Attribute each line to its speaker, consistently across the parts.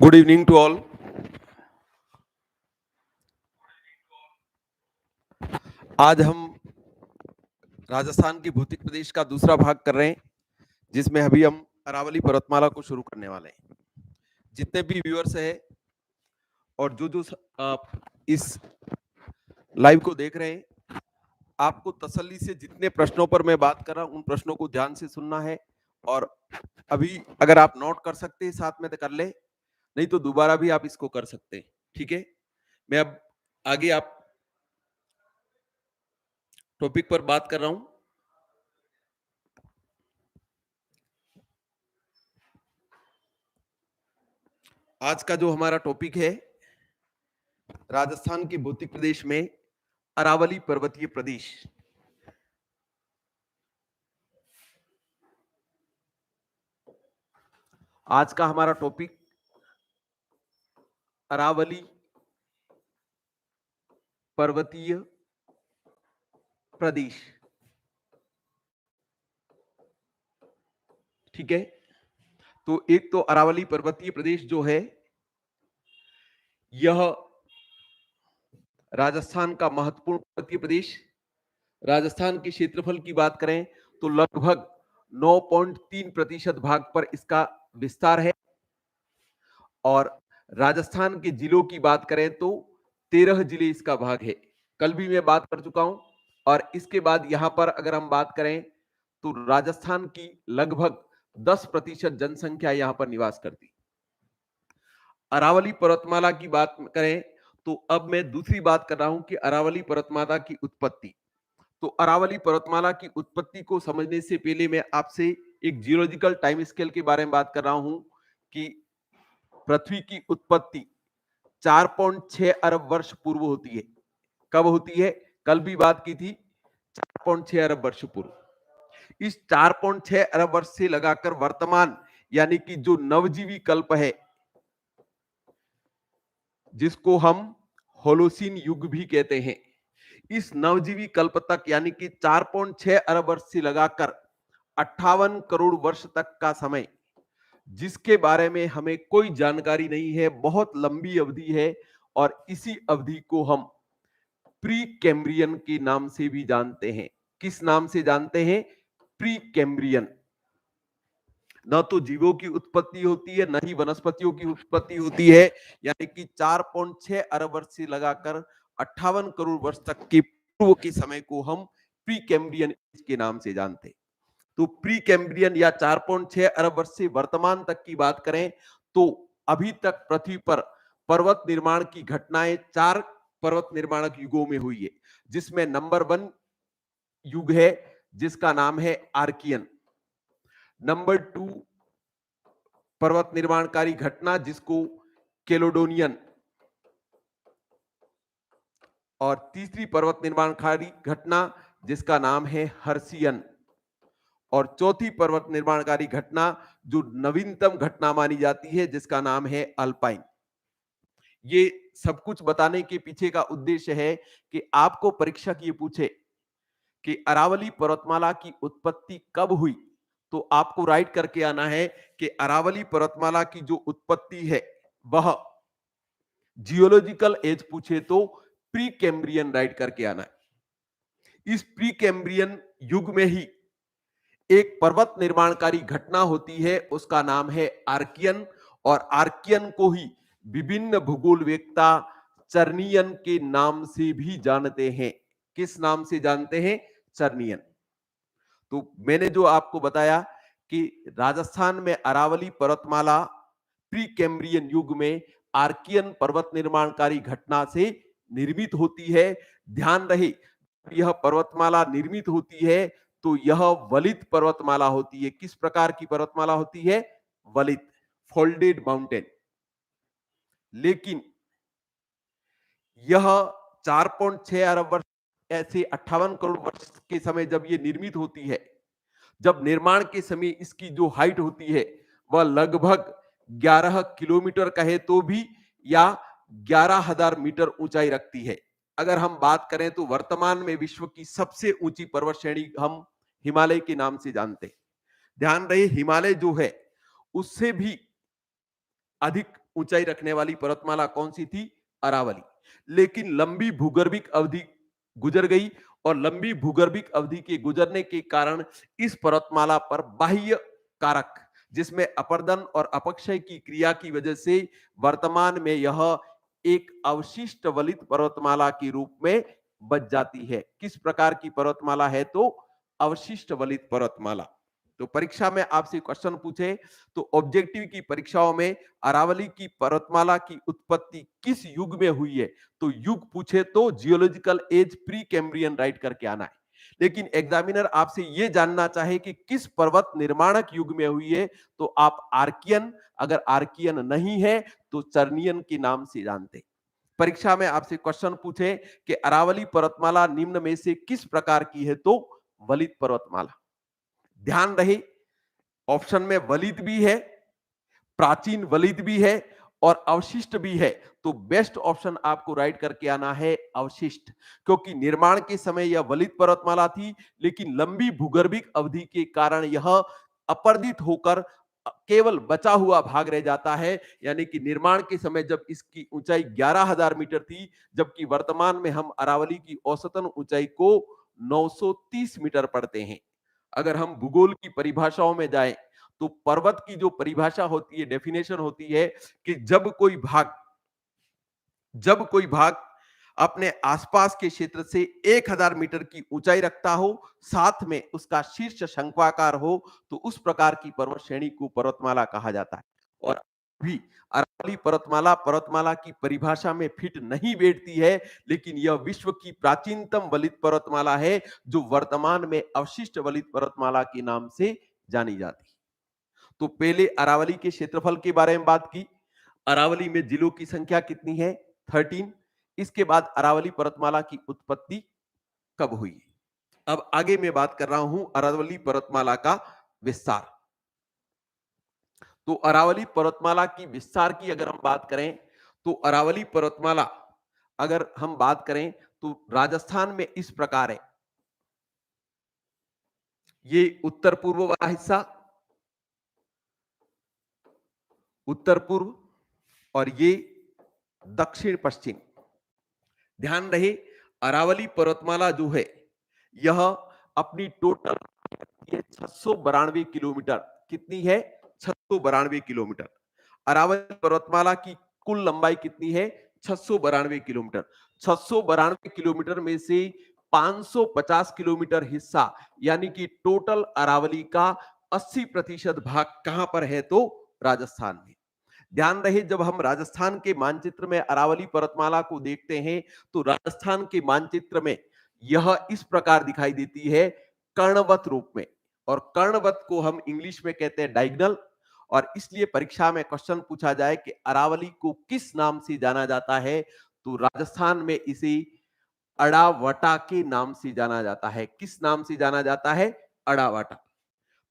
Speaker 1: Good evening to all. आज हम राजस्थान की भौतिक प्रदेश का दूसरा भाग कर रहे हैं, जिसमें अभी हम अरावली पर्वतमाला को शुरू करने वाले हैं। जितने भी व्यूअर्स हैं और जो इस लाइव को देख रहे हैं, आपको तसल्ली से जितने प्रश्नों पर मैं बात कर रहा हूं उन प्रश्नों को ध्यान से सुनना है। और अभी अगर आप नोट कर सकते हैं साथ में तो कर ले, नहीं तो दोबारा भी आप इसको कर सकते हैं। ठीक है, मैं अब आगे आप टॉपिक पर बात कर रहा हूं। आज का जो हमारा टॉपिक है, राजस्थान के भौतिक प्रदेश में अरावली पर्वतीय प्रदेश। आज का हमारा टॉपिक अरावली पर्वतीय प्रदेश। ठीक है, तो एक तो अरावली पर्वतीय प्रदेश जो है, यह राजस्थान का महत्वपूर्ण पर्वतीय प्रदेश। राजस्थान के क्षेत्रफल की बात करें तो लगभग 9.3% भाग पर इसका विस्तार है। और राजस्थान के जिलों की बात करें तो 13 जिले इसका भाग है। कल भी मैं बात कर चुका हूं। और इसके बाद यहां पर अगर हम बात करें तो राजस्थान की लगभग 10% जनसंख्या यहां पर निवास करती। अरावली पर्वतमाला की बात करें तो अब मैं दूसरी बात कर रहा हूं कि अरावली पर्वतमाला की उत्पत्ति। तो अरावली पर्वतमाला की उत्पत्ति को समझने से पहले मैं आपसे एक जियोलॉजिकल टाइम स्केल के बारे में बात कर रहा हूं कि पृथ्वी की उत्पत्ति 4.6 अरब वर्ष पूर्व होती है। कब होती है? कल भी बात की थी, 4.6 अरब वर्ष पूर्व। इस 4.6 अरब वर्ष से लगाकर वर्तमान यानी कि जो नवजीवी कल्प है, जिसको हम होलोसीन युग भी कहते हैं, इस नवजीवी कल्प तक यानी कि 4.6 अरब वर्ष से लगाकर 58 करोड़ वर्ष तक का समय, जिसके बारे में हमें कोई जानकारी नहीं है, बहुत लंबी अवधि है। और इसी अवधि को हम प्री कैम्ब्रियन के नाम से भी जानते हैं। किस नाम से जानते हैं? Pre Cambrian. न तो जीवों की उत्पत्ति होती है, न ही वनस्पतियों की उत्पत्ति होती है। यानी कि 4.6 अरब वर्ष से लगाकर 58 करोड़ वर्ष तक के पूर्व के समय को हम प्री कैम्ब्रियन के नाम से जानते हैं। तो प्री कैम्ब्रियन या 4.6 अरब वर्ष से वर्तमान तक की बात करें तो अभी तक पृथ्वी पर पर्वत निर्माण की घटनाएं 4 पर्वत निर्माणक युगों में हुई है, जिसमें नंबर 1 युग है जिसका नाम है आर्कियन। नंबर 2 पर्वत निर्माणकारी घटना जिसको कैलोडोनियन, और तीसरी पर्वत निर्माणकारी घटना जिसका नाम है हर्सियन, और चौथी पर्वत निर्माणकारी घटना जो नवीनतम घटना मानी जाती है जिसका नाम है अल्पाइन। ये सब कुछ बताने के पीछे का उद्देश्य है कि आपको परीक्षक ये पूछे कि अरावली पर्वतमाला की उत्पत्ति कब हुई, तो आपको राइट करके आना है कि अरावली पर्वतमाला की जो उत्पत्ति है वह जियोलॉजिकल एज पूछे तो प्री कैम्ब्रियन राइट करके आना है। इस प्री कैम्ब्रियन युग में ही एक पर्वत निर्माणकारी घटना होती है, उसका नाम है आर्कियन। और आर्कियन को ही विभिन्न भूगोलवेत्ता चर्नियन के नाम से भी जानते हैं। किस नाम से जानते हैं? चर्नियन। तो मैंने जो आपको बताया कि राजस्थान में अरावली पर्वतमाला प्री कैम्ब्रियन युग में आर्कियन पर्वत निर्माणकारी घटना से निर्मित होती है। ध्यान रहे, यह पर्वतमाला निर्मित होती है तो यह वलित पर्वतमाला होती है। किस प्रकार की पर्वतमाला होती है? वलित, फोल्डेड माउंटेन। लेकिन यह 4.6 अरब वर्ष ऐसे 58 करोड़ वर्ष के समय जब यह निर्मित होती है, जब निर्माण के समय इसकी जो हाइट होती है वह लगभग 11 किलोमीटर कहे तो भी या 11,000 मीटर ऊंचाई रखती है। अगर हम बात करें तो वर्तमान में विश्व की सबसे ऊंची पर्वत श्रेणी हम हिमालय के नाम से जानते हैं। ध्यान रहे, हिमालय जो है उससे भी अधिक ऊंचाई रखने वाली पर्वतमाला कौन सी थी? अरावली। लेकिन लंबी भूगर्भिक अवधि गुजर गई और लंबी भूगर्भिक अवधि के गुजरने के कारण इस पर्वतमाला पर बाह्य कारक, जिसमें अपर्दन और अपक्षय की क्रिया की वजह से वर्तमान में यह एक अवशिष्ट वलित पर्वतमाला के रूप में बच जाती है। किस प्रकार की पर्वतमाला है? तो अवशिष्ट वलित पर्वतमाला। तो परीक्षा में आपसे क्वेश्चन पूछे तो ऑब्जेक्टिव की परीक्षाओं में अरावली की पर्वतमाला की उत्पत्ति किस युग में हुई है, तो युग पूछे तो geological age Precambrian write करके आना है। लेकिन एग्जामिनर आपसे यह जानना चाहे कि किस पर्वत निर्माणक युग में हुई है, तो आप आर्कियन, अगर आर्कियन नहीं है तो चर्नियन के नाम से जानते। परीक्षा में आपसे क्वेश्चन पूछे कि अरावली पर्वतमाला निम्न में से किस प्रकार की है, तो वलित पर्वतमाला। ध्यान रहे, ऑप्शन में वलित भी है, प्राचीन वलित भी है और अवशिष्ट भी है, तो बेस्ट ऑप्शन आपको राइट करके आना है अवशिष्ट, क्योंकि निर्माण के समय यह वलित पर्वतमाला थी, लेकिन लंबी भूगर्भिक अवधि के कारण यह अपर्दित होकर केवल बचा हुआ भाग रह जाता है। यानी कि निर्माण के समय जब इसकी ऊंचाई 11,000 मीटर थी, जबकि वर्तमान में हम अरावली की औसतन ऊंचाई को 930 मीटर पढ़ते हैं। अगर हम भूगोल की परिभाषाओं में जाएं तो पर्वत की जो परिभाषा होती है, डेफिनेशन होती है कि जब कोई भाग अपने आसपास के क्षेत्र से 1000 मीटर की ऊंचाई रखता हो, साथ में उसका शीर्ष शंक्वाकार हो, तो उस प्रकार की पर्वत श्रेणी को पर्वतमाला कहा जाता है। और भी अरावली पर्वतमाला की परिभाषा में फिट नहीं बैठती है, लेकिन यह विश्व की प्राचीनतम वलित पर्वतमाला है, जो वर्तमान में अवशिष्ट वलित पर्वतमाला के नाम से जानी जाती है। तो पहले अरावली के क्षेत्रफल के बारे में बात की। अरावली में जिलों की संख्या कितनी है? 13। इसके बाद अरावली पर्वतमाला की उत्पत्ति कब हुई? अब आगे मैं बात कर रहा हूं अरावली पर्वतमाला का विस्तार। तो अरावली पर्वतमाला की विस्तार की अगर हम बात करें तो अरावली पर्वतमाला अगर हम बात करें तो राजस्थान में इस प्रकार है। ये उत्तर पूर्व वाला हिस्सा, उत्तर पूर्व, और ये दक्षिण पश्चिम। ध्यान रहे, अरावली पर्वतमाला जो है यह अपनी टोटल 692 किलोमीटर, कितनी है? 692 किलोमीटर। अरावली पर्वतमाला की कुल लंबाई कितनी है? 692 किलोमीटर। 692 किलोमीटर में से 550 किलोमीटर हिस्सा, यानी कि टोटल अरावली का 80% भाग कहां पर है? तो राजस्थान में। ध्यान रहे, जब हम राजस्थान के मानचित्र में अरावली पर्वतमाला को देखते हैं तो राजस्थान के मानचित्र में यह इस प्रकार दिखाई देती है, कर्णवत रूप में। और कर्णवत को हम इंग्लिश में कहते हैं डायगोनल। और इसलिए परीक्षा में क्वेश्चन पूछा जाए कि अरावली को किस नाम से जाना जाता है, तो राजस्थान में इसे अड़ावटा के नाम से जाना जाता है। किस नाम से जाना जाता है? अड़ावटा।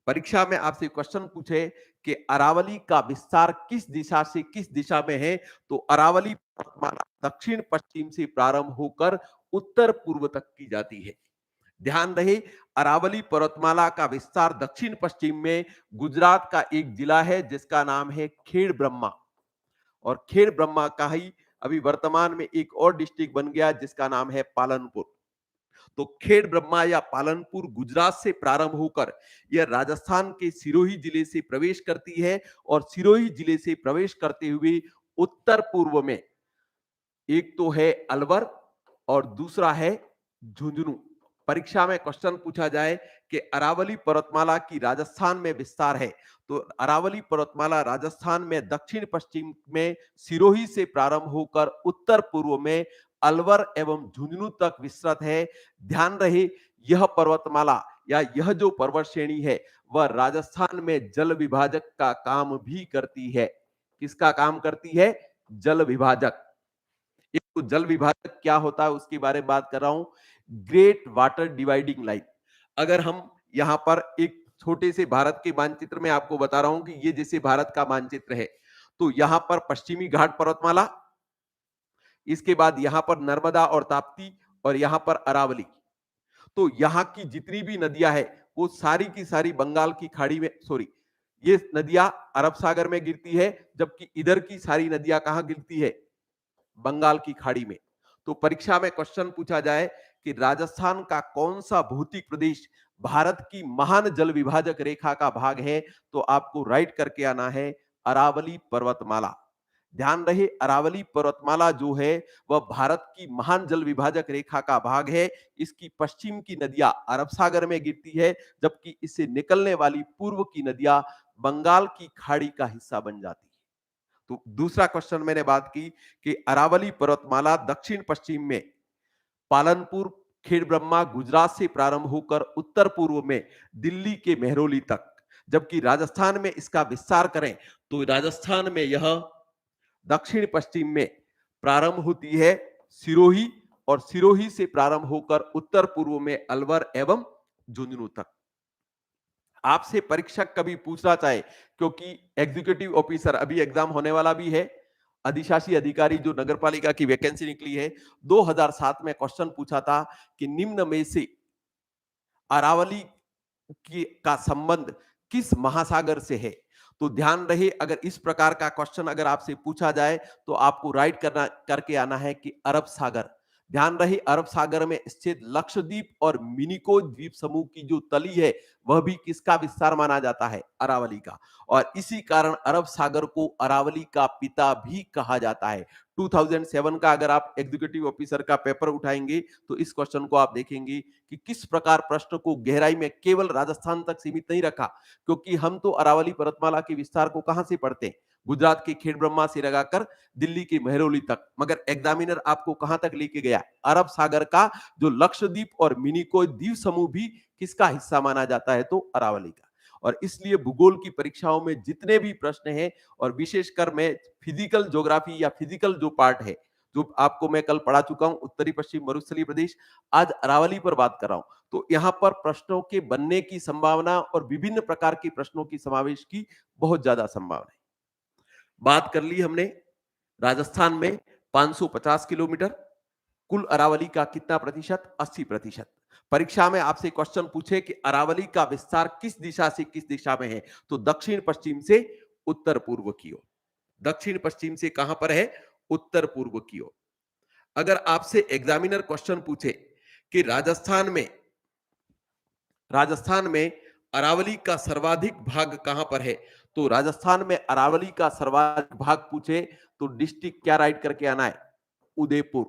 Speaker 1: परीक्षा में आपसे क्वेश्चन पूछे कि अरावली का विस्तार किस दिशा से किस दिशा में है, तो अरावली पर्वतमाला दक्षिण पश्चिम से प्रारंभ होकर उत्तर पूर्व तक की जाती है। ध्यान रहे, अरावली पर्वतमाला का विस्तार दक्षिण पश्चिम में गुजरात का एक जिला है जिसका नाम है खेड़ ब्रह्मा। और खेड़ ब्रह्मा का ही अभी वर्तमान में एक और डिस्ट्रिक्ट बन गया जिसका नाम है पालनपुर। तो खेड़ ब्रह्मा या पालनपुर गुजरात से प्रारंभ होकर यह राजस्थान के सिरोही जिले से प्रवेश करती है और सिरोही जिले से प्रवेश करते हुए उत्तर पूर्व में एक तो है अलवर और दूसरा है झुंझुनू। परीक्षा में क्वेश्चन पूछा जाए कि अरावली पर्वतमाला की राजस्थान में विस्तार है, तो अरावली पर्वतमाला राजस्थान में दक्षिण पश्चिम में सिरोही से प्रारंभ होकर उत्तर पूर्व में अलवर एवं झुंझुनू तक विस्तृत है। ध्यान रहे, यह पर्वतमाला या यह जो पर्वत श्रेणी है वह राजस्थान में जल विभाजक का काम भी करती है। किसका काम करती है? जल विभाजक। एक तो जल विभाजक क्या होता है उसके बारे में बात कर रहा हूं। Great water dividing line. अगर हम यहां पर एक छोटे से भारत के मानचित्र में आपको बता रहा हूं कि ये जैसे भारत का मानचित्र है, तो यहां पर पश्चिमी घाट पर्वतमाला, इसके बाद यहां पर नर्मदा और ताप्ती, और यहां पर अरावली। तो यहां की जितनी भी नदियां हैं वो सारी की सारी बंगाल की खाड़ी में, सॉरी, ये नदियां अरब सागर में गिरती है, जबकि इधर की सारी नदियां कहां गिरती है? बंगाल की खाड़ी में। तो परीक्षा में क्वेश्चन पूछा जाए कि राजस्थान का कौन सा भौतिक प्रदेश भारत की महान जल विभाजक रेखा का भाग है, तो आपको राइट करके आना है अरावली पर्वतमाला। ध्यान रहे, अरावली पर्वतमाला जो है वह भारत की महान जल विभाजक रेखा का भाग है। इसकी पश्चिम की नदियां अरब सागर में गिरती है, जबकि इससे निकलने वाली पूर्व की नदियां बंगाल की खाड़ी का हिस्सा बन जाती है। तो दूसरा क्वेश्चन मैंने बात की कि अरावली पर्वतमाला दक्षिण पश्चिम में पालनपुर, खेड़ब्रह्मा, गुजरात से प्रारंभ होकर उत्तर पूर्व में दिल्ली के मेहरौली तक, जबकि राजस्थान में इसका विस्तार करें तो राजस्थान में यह दक्षिण पश्चिम में प्रारंभ होती है सिरोही, और सिरोही से प्रारंभ होकर उत्तर पूर्व में अलवर एवं झुंझुनू तक। आपसे परीक्षक कभी पूछना चाहे, क्योंकि एग्जीक्यूटिव ऑफिसर अभी एग्जाम होने वाला भी है, अधिशासी अधिकारी जो नगरपालिका की वैकेंसी निकली है, 2007 में क्वेश्चन पूछा था कि निम्न में से अरावली की का संबंध किस महासागर से है? तो ध्यान रहे, अगर इस प्रकार का क्वेश्चन अगर आपसे पूछा जाए तो आपको राइट करना करके आना है कि अरब सागर। ध्यान रहे, अरब सागर में स्थित लक्षद्वीप और मिनिकोय द्वीप समूह की जो तली है वह भी किसका विस्तार माना जाता है? अरावली का। और इसी कारण अरब सागर को अरावली का पिता भी कहा जाता है। 2007 का अगर आप एग्जीक्यूटिव ऑफिसर का पेपर उठाएंगे तो इस क्वेश्चन को आप देखेंगे कि किस प्रकार प्रश्न को गहराई में केवल राजस्थान तक सीमित नहीं रखा, क्योंकि हम तो अरावली पर्वतमाला के विस्तार को कहां से पढ़ते हैं? गुजरात के खेड़ब्रह्मा से लगाकर दिल्ली के मेहरौली तक, मगर एग्जामिनर आपको कहां तक लेके गया? अरब सागर का जो लक्षद्वीप और मिनिकोय द्वीप समूह भी किसका हिस्सा माना जाता है? तो अरावली का। और इसलिए भूगोल की परीक्षाओं में जितने भी प्रश्न हैं, और विशेषकर मैं फिजिकल ज्योग्राफी या फिजिकल जो पार्ट है, जो आपको मैं कल पढ़ा चुका हूं, उत्तरी पश्चिम मरुस्थलीय प्रदेश, आज अरावली पर बात कर रहा हूं, तो यहां पर प्रश्नों के बनने की संभावना और विभिन्न प्रकार के प्रश्नों की समावेश की बहुत ज्यादा संभावना है। बात कर ली हमने राजस्थान में 550 किलोमीटर, कुल अरावली का कितना प्रतिशत? 80%। परीक्षा में आपसे क्वेश्चन पूछे कि अरावली का विस्तार किस दिशा से किस दिशा में है, तो दक्षिण पश्चिम से उत्तर पूर्व की ओर। दक्षिण पश्चिम से कहां पर है? उत्तर पूर्व की ओर। अगर आपसे एग्जामिनर क्वेश्चन पूछे कि राजस्थान में अरावली का सर्वाधिक भाग कहां पर है, तो राजस्थान में अरावली का सर्वाधिक भाग पूछे तो डिस्ट्रिक्ट क्या राइट करके आना है? उदयपुर।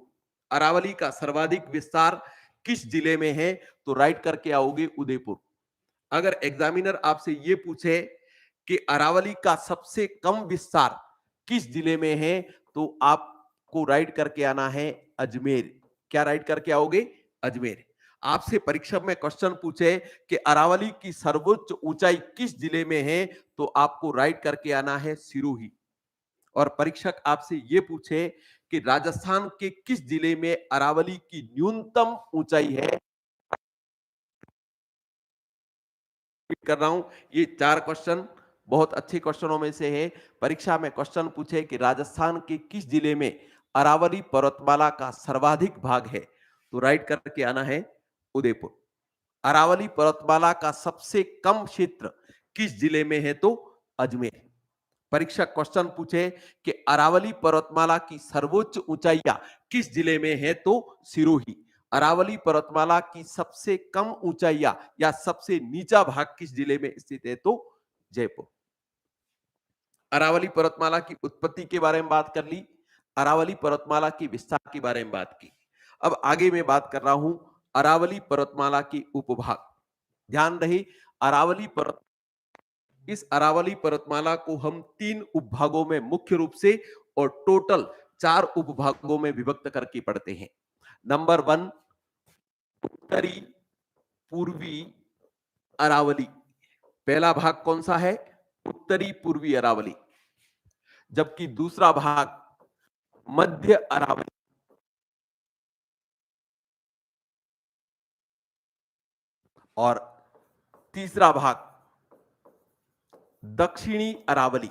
Speaker 1: अरावली का सर्वाधिक विस्तार किस जिले में है, तो राइट करके आओगे उदयपुर। अगर एग्जामिनर आपसे यह पूछे कि अरावली का सबसे कम विस्तार किस जिले में है, तो आपको राइट करके आना है अजमेर। क्या राइट करके आओगे? अजमेर। आपसे परीक्षा में क्वेश्चन पूछे कि अरावली की सर्वोच्च ऊंचाई किस जिले में है, तो आपको राइट करके आना है सिरोही। और परीक्षक आपसे यह पूछे कि राजस्थान के किस जिले में अरावली की न्यूनतम ऊंचाई है, कर रहा हूं, ये 4 क्वेश्चन बहुत अच्छे क्वेश्चनों में से है। परीक्षा में क्वेश्चन पूछे कि राजस्थान के किस जिले में अरावली पर्वतमाला का सर्वाधिक भाग है, तो राइट करके आना है उदयपुर। अरावली पर्वतमाला का सबसे कम क्षेत्र किस जिले में है, तो अजमेर। परीक्षक क्वेश्चन पूछे कि अरावली पर्वतमाला की सर्वोच्च ऊंचाइयां किस जिले में है, तो सिरोही। अरावली पर्वतमाला की सबसे कम ऊंचाइयां या सबसे नीचा भाग किस जिले में स्थित है, तो जयपुर। अरावली पर्वतमाला की उत्पत्ति के बारे में बात कर ली, अरावली पर्वतमाला की विस्तार के बारे में बात की। अब आगे मैं बात कर रहा हूं अरावली पर्वतमाला की उपभाग। ध्यान रहे, अरावली पर्वत इस अरावली पर्वतमाला को हम 3 उपभागों में मुख्य रूप से और टोटल 4 उपभागों में विभक्त करके पढ़ते हैं। नंबर 1 उत्तरी पूर्वी अरावली। पहला भाग कौन सा है? उत्तरी पूर्वी अरावली। जबकि दूसरा भाग मध्य अरावली, और तीसरा भाग दक्षिणी अरावली।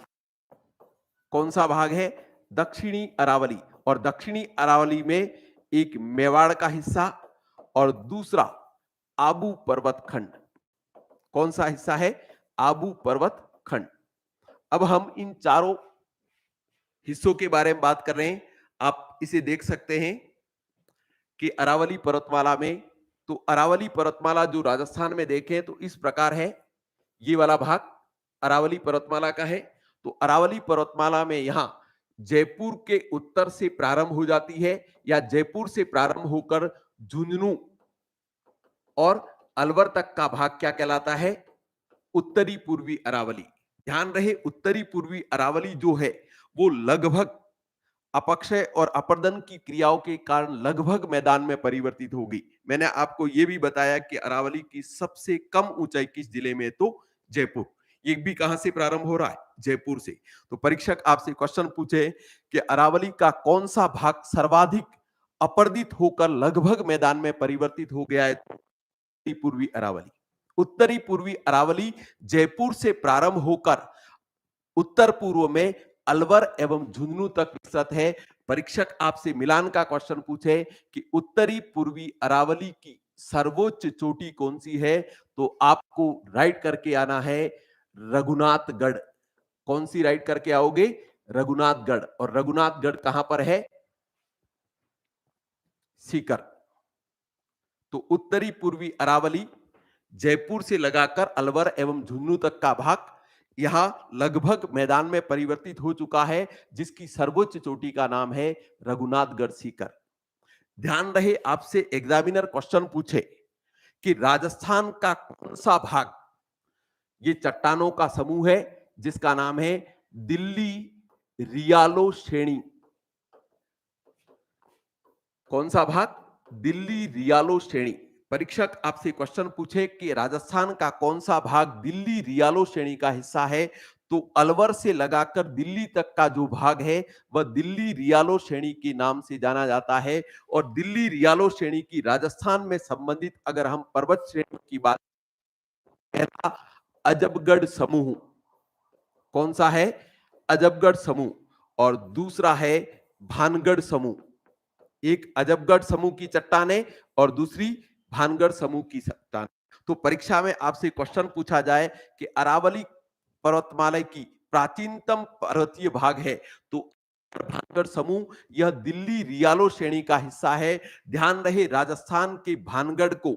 Speaker 1: कौन सा भाग है? दक्षिणी अरावली। और दक्षिणी अरावली में एक मेवाड़ का हिस्सा और दूसरा आबू पर्वत खंड। कौन सा हिस्सा है? आबू पर्वत खंड। अब हम इन चारों हिस्सों के बारे में बात कर रहे हैं। आप इसे देख सकते हैं कि अरावली पर्वतमाला में, तो अरावली पर्वतमाला जो राजस्थान में देखें तो इस प्रकार है। ये वाला भाग अरावली पर्वतमाला का है। तो अरावली पर्वतमाला में यहां जयपुर के उत्तर से प्रारंभ हो जाती है, या जयपुर से प्रारंभ होकर झुंझुनू और अलवर तक का भाग क्या कहलाता है? उत्तरी पूर्वी अरावली। ध्यान रहे, उत्तरी पूर्वी अरावली जो है वो लगभग अपक्षय और अपर्दन की क्रियाओं के कारण लगभग मैदान में परिवर्तित होगी। मैंने आपको यह भी बताया कि अरावली की सबसे कम ऊंचाई किस जिले में है? तो जयपुर। ये भी कहां से प्रारंभ हो रहा है? जयपुर से। तो परीक्षक आपसे क्वेश्चन पूछे कि अरावली का कौन सा भाग सर्वाधिक अपर्दित होकर लगभग मैदान में परिवर्तित हो गया है? उत्तरी पूर्वी अरावली। उत्तरी पूर्वी अरावली जयपुर से प्रारंभ होकर उत्तर पूर्व में अलवर एवं झुंझुनू तक विस्तृत है। परीक्षक आपसे मिलान का क्वेश्चन पूछे कि उत्तरी पूर्वी अरावली की सर्वोच्च चोटी कौन सी है? तो आपको राइट करके आना है रघुनाथगढ़। कौन सी राइट करके आओगे? रघुनाथगढ़। और रघुनाथगढ़ कहां पर है? सीकर। तो उत्तरी पूर्वी अरावली जयपुर से लगाकर अलवर एवं झुंझुनू तक का भाग यहां लगभग मैदान में परिवर्तित हो चुका है, जिसकी सर्वोच्च चोटी का नाम है रघुनाथगढ़ सीकर। ध्यान रहे, आपसे एग्जामिनर क्वेश्चन पूछे कि राजस्थान का कौन सा भाग ये चट्टानों का समूह है जिसका नाम है दिल्ली रियालो श्रेणी। कौन सा भाग? दिल्ली रियालो श्रेणी। परीक्षक आपसे क्वेश्चन पूछे कि राजस्थान का कौन सा भाग दिल्ली रियालो श्रेणी का हिस्सा है? तो अलवर से लगाकर दिल्ली तक का जो भाग है वह दिल्ली रियालो श्रेणी के नाम से जाना जाता है। और दिल्ली रियालो श्रेणी की राजस्थान में संबंधित अगर हम पर्वत श्रेणी की बात, पहला अजबगढ़ समूह। कौन सा है? अजबगढ़ समूह। और दूसरा है भानगढ़ समूह। एक अजबगढ़ समूह की चट्टानें और दूसरी भानगढ़ समूह की चट्टान। तो परीक्षा में आपसे क्वेश्चन पूछा जाए कि अरावली पर्वतमाला की प्राचीनतम पर्वतीय भाग है, तो भानगढ़ समूह यह दिल्ली रियालो श्रेणी का हिस्सा है। ध्यान रहे, राजस्थान के भानगढ़ को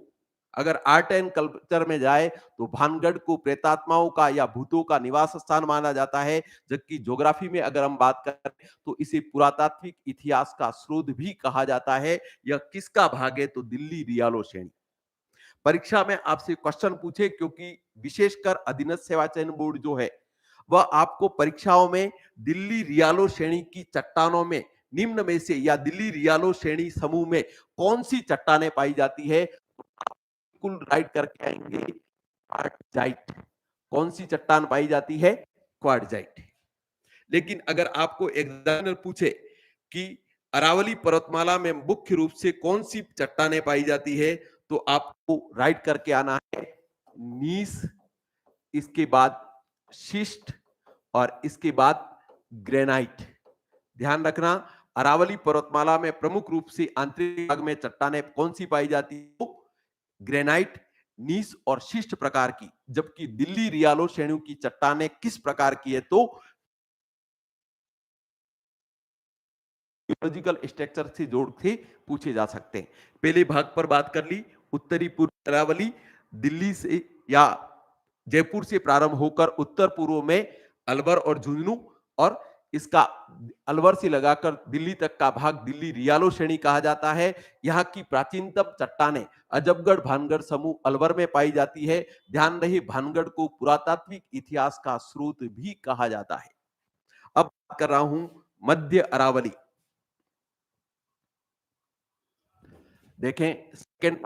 Speaker 1: अगर आर्ट एंड कल्चर में जाए तो भानगढ़ को प्रेतात्माओं का या भूतों का निवास स्थान माना जाता है, जबकि ज्योग्राफी में अगर हम बात करें तो इसे पुरातात्विक इतिहास का स्रोत भी कहा जाता है। यह किसका भाग है? तो दिल्ली रियालो श्रेणी। परीक्षा में आपसे क्वेश्चन पूछे, क्योंकि विशेषकर अधीनस्थ सेवा चयन बोर्ड जो है वह आपको परीक्षाओं में दिल्ली रियालो श्रेणी की चट्टानों में निम्न में से या दिल्ली रियालो श्रेणी समूह में कौन सी चट्टानें पाई जाती है? बिल्कुल राइट करके आएंगे क्वार्टजाइट। कौन सी चट्टान पाई जाती है? क्वार्टजाइट। लेकिन अगर आपको एग्जामिनर पूछे कि अरावली पर्वतमाला में मुख्य रूप से कौन सी चट्टानें पाई जाती है, तो आपको राइट करके आना है नीस, इसके बाद शिस्ट और इसके बाद ग्रेनाइट। ध्यान रखना, अरावली पर्वतमाला में प्रमुख रूप से आंतरिक भाग में चट्टानें कौन सी पाई जाती है? ग्रेनाइट, नीस और शिष्ट प्रकार की। जबकि दिल्ली रियालो श्रेणी की चट्टानें किस प्रकार की है? तो जियोलॉजिकल स्ट्रक्चर से जोड़ के पूछे जा सकते हैं। पहले भाग पर बात कर ली, उत्तरी पूर्व अरावली दिल्ली से या जयपुर से प्रारंभ होकर उत्तर पूर्व में अलवर और झुंझुनू, और इसका अलवर से लगाकर दिल्ली तक का भाग दिल्ली रियालो श्रेणी कहा जाता है। यहाँ की प्राचीनतम चट्टानें अजबगढ़ भानगढ़ समूह अलवर में पाई जाती है। ध्यान रहे, भानगढ़ को पुरातात्विक इतिहास का स्रोत भी कहा जाता है। अब बात कर रहा हूं मध्य अरावली। देखें सेकेंड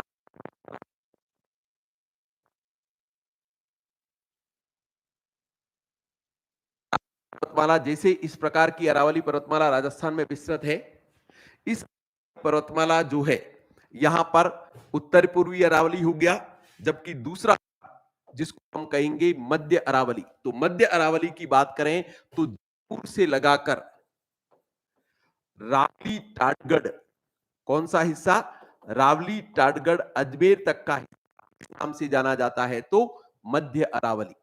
Speaker 1: पर्वतमाला, जैसे इस प्रकार की अरावली पर्वतमाला राजस्थान में विस्तृत है। इस पर्वतमाला जो है यहां पर उत्तर पूर्वी अरावली हो गया, जबकि दूसरा जिसको हम कहेंगे मध्य अरावली। तो मध्य अरावली की बात करें तो जयपुर से लगाकर रावली टाटगढ़, कौन सा हिस्सा? रावली टाटगढ़ अजमेर तक का नाम से जाना जाता है, तो मध्य अरावली।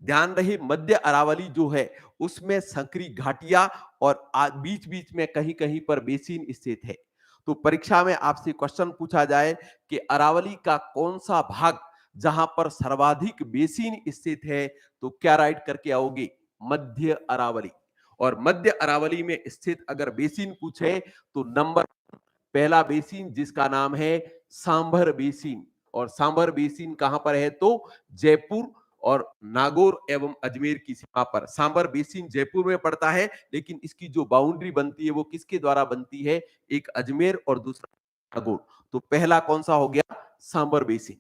Speaker 1: ध्यान रहे मध्य अरावली जो है उसमें संकरी घाटियां और बीच बीच में कहीं कहीं पर बेसिन स्थित है। तो परीक्षा में आपसे क्वेश्चन पूछा जाए कि अरावली का कौन सा भाग जहां पर सर्वाधिक बेसिन स्थित है, तो क्या राइट करके आओगे? मध्य अरावली। और मध्य अरावली में स्थित अगर बेसिन पूछे तो नंबर पहला बेसिन जिसका नाम है सांभर बेसिन। और सांभर बेसिन कहां पर है? तो जयपुर और नागौर एवं अजमेर की सीमा पर। सांभर बेसिन जयपुर में पड़ता है, लेकिन इसकी जो बाउंड्री बनती है वो किसके द्वारा बनती है? एक अजमेर और दूसरा नागौर। तो पहला कौन सा हो गया? सांभर बेसिन।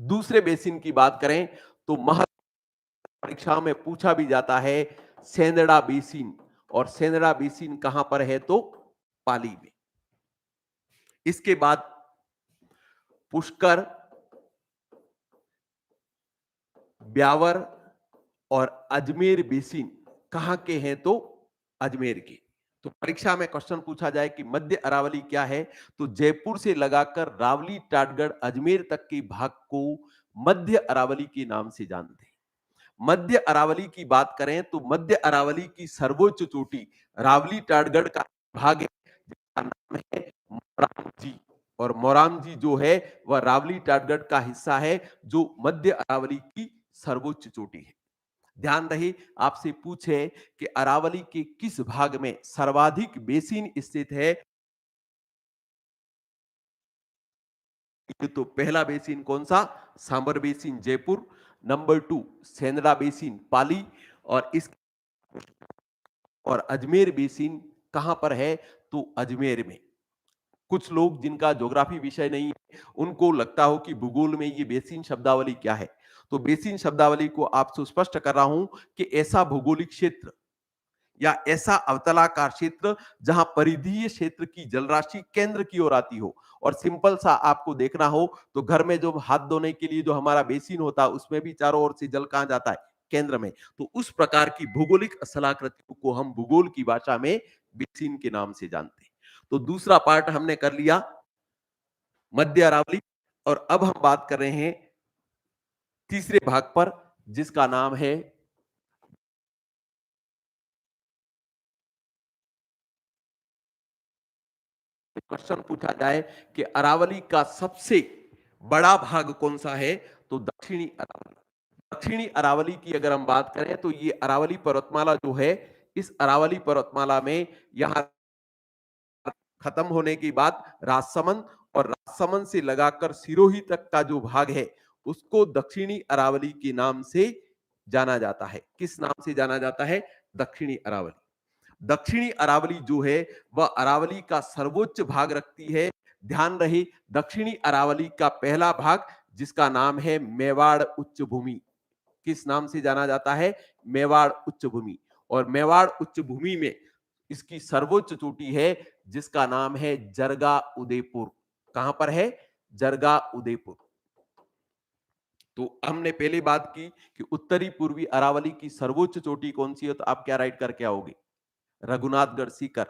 Speaker 1: दूसरे बेसिन की बात करें तो परीक्षा में पूछा भी जाता है सेंदड़ा बेसिन। और सेंदड़ा बेसिन कहां पर है? तो पाली में। इसके बाद पुष्कर, ब्यावर और अजमेर बेसिन कहां के हैं? तो अजमेर के। तो परीक्षा में क्वेश्चन पूछा जाए कि मध्य अरावली क्या है, तो जयपुर से लगाकर रावली, टाटगढ़, अजमेर तक के भाग को मध्य अरावली के नाम से जानते हैं। मध्य अरावली की बात करें तो मध्य अरावली की सर्वोच्च चोटी रावली टाटगढ़ का भाग है, जिसका नाम है मोराम जी। और मोराम जी जो है वह रावली टाटगढ़ का हिस्सा है, जो मध्य अरावली की सर्वोच्च चोटी है। ध्यान रहे आपसे पूछे कि अरावली के किस भाग में सर्वाधिक बेसिन स्थित है, तो पहला बेसिन कौन सा? Sambhar basin Jaipur. Number 2 Sendra basin Pali. और इस और अजमेर बेसिन कहां पर है? तो अजमेर में। कुछ लोग जिनका ज्योग्राफी विषय नहीं है उनको लगता हो कि भूगोल में ये बेसिन शब्दावली क्या है, तो बेसिन शब्दावली को आपसे स्पष्ट कर रहा हूं कि ऐसा भौगोलिक क्षेत्र या ऐसा अवतलाकार क्षेत्र जहां परिधीय क्षेत्र की जलराशि केंद्र की ओर आती हो। और सिंपल सा आपको देखना हो तो घर में जो हाथ धोने के लिए जो हमारा बेसिन होता है उसमें भी चारों ओर से जल कहां जाता है? केंद्र में। तो उस प्रकार की भौगोलिक स्थलाकृतियों को हम भूगोल की भाषा में बेसिन के नाम से जानते हैं। तो दूसरा पार्ट हमने कर लिया मध्य अरावली। और अब हम बात कर रहे हैं तीसरे भाग पर, जिसका नाम है क्वेश्चन पूछा जाए कि अरावली का सबसे बड़ा भाग कौन सा है, तो दक्षिणी अरावली। दक्षिणी अरावली की अगर हम बात करें तो ये अरावली पर्वतमाला जो है, इस अरावली पर्वतमाला में यहां खत्म होने के बाद राजसमंद और राजसमंद से लगाकर सिरोही तक का जो भाग है उसको दक्षिणी अरावली के नाम से जाना जाता है। किस नाम से जाना जाता है? दक्षिणी अरावली। दक्षिणी अरावली जो है वह अरावली का सर्वोच्च भाग रखती है। ध्यान रहे दक्षिणी अरावली का पहला भाग जिसका नाम है मेवाड़ उच्च भूमि। किस नाम से जाना जाता है? मेवाड़ उच्च भूमि। और मेवाड़ उच्च भूमि में इसकी सर्वोच्च चोटी है जिसका नाम है जरगा उदयपुर। कहां पर है? जरगा उदयपुर। तो हमने पहले बात की कि उत्तरी पूर्वी अरावली की सर्वोच्च चोटी कौन सी है, तो आप क्या राइट करके आओगे? रघुनाथगढ़ सीकर।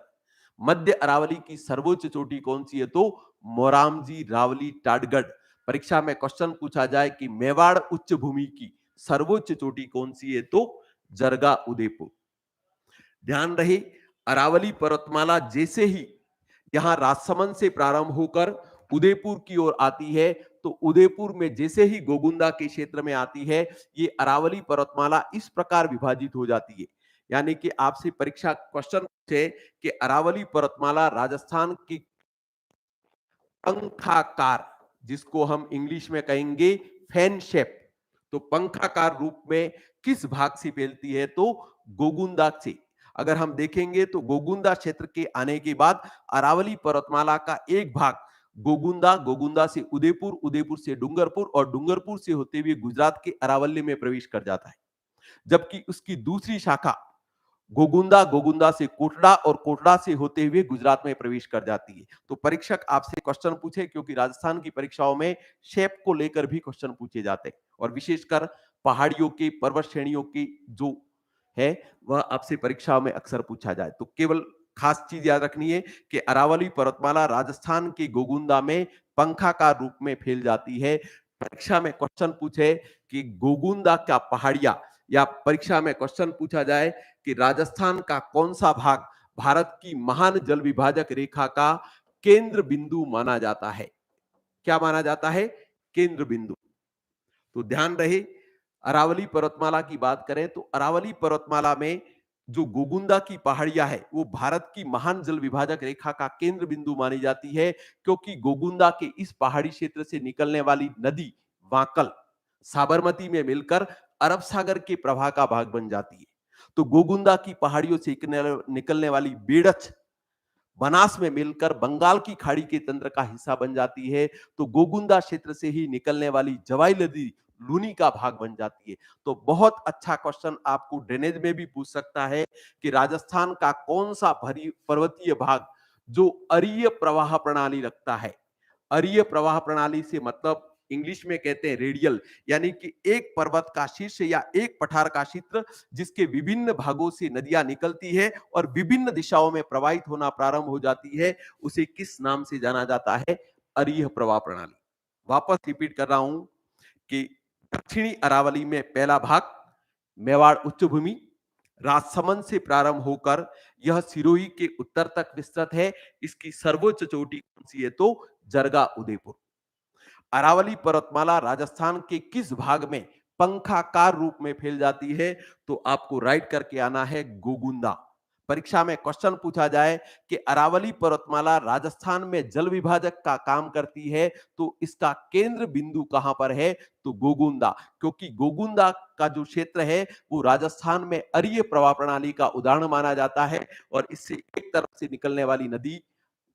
Speaker 1: मध्य अरावली की सर्वोच्च चोटी कौन सी है? तो मोरामजी रावली टाटगढ़। परीक्षा में क्वेश्चन पूछा जाए कि मेवाड़ उच्च भूमि की सर्वोच्च चोटी कौन सी है, तो जरगा उदयपुर। ध्यान रहे अरावली पर्वतमाला जैसे ही यहां राजसमंद से प्रारंभ होकर उदयपुर की ओर आती है, तो उदयपुर में जैसे ही गोगुंदा के क्षेत्र में आती है, ये अरावली पर्वतमाला इस प्रकार विभाजित हो जाती है। यानी कि आपसे परीक्षा क्वेश्चन पूछे कि अरावली पर्वतमाला राजस्थान की पंखाकार, जिसको हम इंग्लिश में कहेंगे फैन शेप, तो पंखाकार रूप में किस भाग से फैलती है? तो गोगुंदा से। अगर हम देखेंगे तो गोगुंदा क्षेत्र के आने के बाद अरावली पर्वतमाला का एक भाग गोगुंदा, गोगुंदा से उदयपुर, उदयपुर से डूंगरपुर और डूंगरपुर से होते हुए गुजरात के अरावली में प्रवेश कर जाता है। जबकि उसकी दूसरी शाखा गोगुंदा, गोगुंदा से कोटड़ा और कोटड़ा से होते हुए गुजरात में प्रवेश कर जाती है। तो परीक्षक आपसे क्वेश्चन पूछे, क्योंकि राजस्थान की परीक्षाओं में शेप को लेकर भी क्वेश्चन पूछे जाते हैं और विशेषकर पहाड़ियों के पर्वत श्रेणियों की जो है वह आपसे परीक्षाओं में अक्सर पूछा जाए। तो केवल खास चीज याद रखनी है कि अरावली पर्वतमाला राजस्थान के गोगुंदा में पंखाकार रूप में फैल जाती है। परीक्षा में क्वेश्चन पूछे कि गोगुंदा का पहाड़िया, या परीक्षा में क्वेश्चन पूछा जाए कि राजस्थान का कौन सा भाग भारत की महान जल विभाजक रेखा का केंद्र बिंदु माना जाता है, क्या माना जाता है, केंद्र बिंदु। तो ध्यान रहे, अरावली पर्वतमाला की बात करें तो अरावली पर्वतमाला में जो गोगुंदा की पहाड़ियां है वो भारत की महान जल विभाजक रेखा का केंद्र बिंदु मानी जाती है, क्योंकि गोगुंदा के इस पहाड़ी क्षेत्र से निकलने वाली नदी वांकल साबरमती में मिलकर अरब सागर के प्रवाह का भाग बन जाती है। तो गोगुंदा की पहाड़ियों से निकलने वाली बेड़च बनास में मिलकर बंगाल की खाड़ी के तंत्र का हिस्सा बन जाती है। तो गोगुंदा क्षेत्र से ही निकलने वाली जवाई नदी लूनी का भाग बन जाती है। तो बहुत अच्छा क्वेश्चन आपको ड्रेनेज में भी पूछ सकता है कि राजस्थान का कौन सा भरी पर्वतीय भाग जो अरीय प्रवाह प्रणाली रखता है। अरीय प्रवाह प्रणाली से मतलब इंग्लिश में कहते हैं रेडियल, यानी कि एक पर्वत का शीर्ष या एक पठार का क्षेत्र जिसके विभिन्न भागों से नदियां निकलती है और विभिन्न दिशाओं में प्रवाहित होना प्रारंभ हो जाती है, उसे किस नाम से जाना जाता है, अरीय प्रवाह प्रणाली। वापस रिपीट कर रहा हूं कि दक्षिणी अरावली में पहला भाग मेवाड़ उच्च भूमि राजसमंद से प्रारंभ होकर यह सिरोही के उत्तर तक विस्तृत है। इसकी सर्वोच्च चोटी कौन सी है, तो जरगा उदयपुर। अरावली पर्वतमाला राजस्थान के किस भाग में पंखाकार रूप में फैल जाती है, तो आपको राइट करके आना है गोगुंदा। परीक्षा में क्वेश्चन पूछा जाए कि अरावली पर्वतमाला राजस्थान में जल विभाजक का काम करती है तो इसका केंद्र बिंदु कहां पर है, तो गोगुंदा, क्योंकि गोगुंदा का जो क्षेत्र है वो राजस्थान में अरीय प्रवाह प्रणाली का उदाहरण माना जाता है। और इससे एक तरफ से निकलने वाली नदी